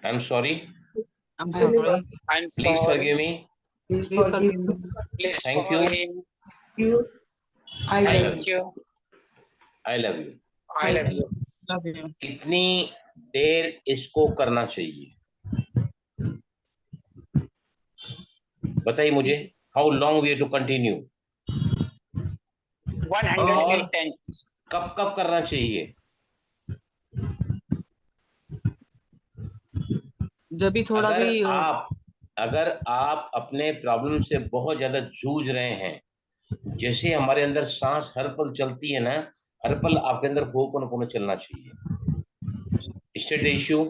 I am sorry, I'm sorry. I'm please sorry. Forgive me, Please Please forgive forgive me. me. Please Thank you. forgive me. You. I love Thank you. I love you. I love you. Love you. कितनी देर इसको करना चाहिए बताइए मुझे, how long we have to continue, 108 times. कब कब करना चाहिए? जब भी थोड़ा अगर भी अगर आप अपने प्रॉब्लम से बहुत ज्यादा जूझ रहे हैं, जैसे हमारे अंदर सांस हर पल चलती है ना, हर पल आपके अंदर होपन चलना चाहिए। State issue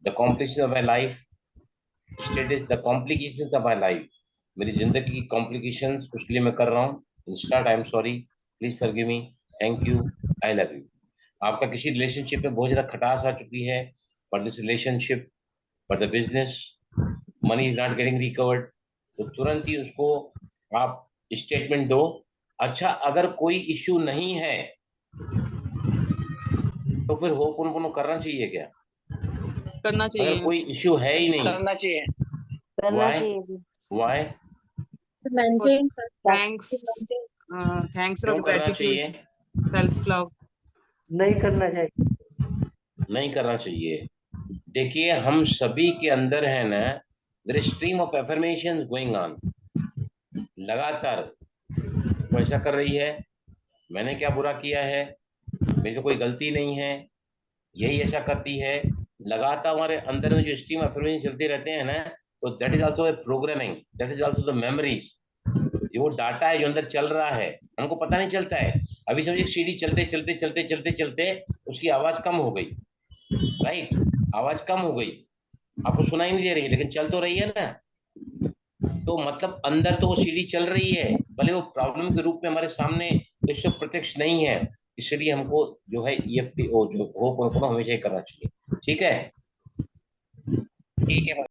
the complication of my life, state is the complication of my life, मेरी जिंदगी की कॉम्प्लिकेशंस, उसके लिए मैं कर रहा हूँ। Start, I am sorry, please forgive me, thank you, I love you. आपका किसी रिलेशनशिप में बहुत ज्यादा खटास आ चुकी है, for this relationship, for the business, money is not getting recovered, तो तुरंत ही उसको आप स्टेटमेंट दो। अच्छा, अगर कोई इश्यू नहीं है तो फिर होपन करना चाहिए क्या? करना अगर चाहिए। कोई इश्यू है ही नहीं, करना चाहिए। Y Thanks. Thanks क्यों और करना gratitude. चाहिए? Self love. नहीं करना चाहिए। नहीं करना चाहिए। देखिए, हम सभी के अंदर है ना, there is stream of affirmation going on, लगातार वो ऐसा कर रही है, मैंने क्या बुरा किया है, मेरी तो कोई गलती नहीं है, यही ऐसा करती है, लगातार हमारे अंदर में जो स्ट्रीम ऑफ एफर्मेशन चलते रहते हैं ना, तो that is also a programming, that is also the memories. ये वो डाटा है जो अंदर चल रहा है, हमको पता नहीं चलता है। अभी समझिए सीढ़ी चलते चलते चलते चलते चलते उसकी आवाज कम हो गई, राइट, आवाज कम हो गई, आपको सुनाई नहीं दे रही है, लेकिन चल तो रही है ना, तो मतलब अंदर तो वो सीढ़ी चल रही है, भले वो प्रॉब्लम के रूप में हमारे सामने इससे प्रत्यक्ष नहीं है। इसलिए हमको जो है EFT जो हो हमेशा ही करना चाहिए। ठीक है, ठीक है।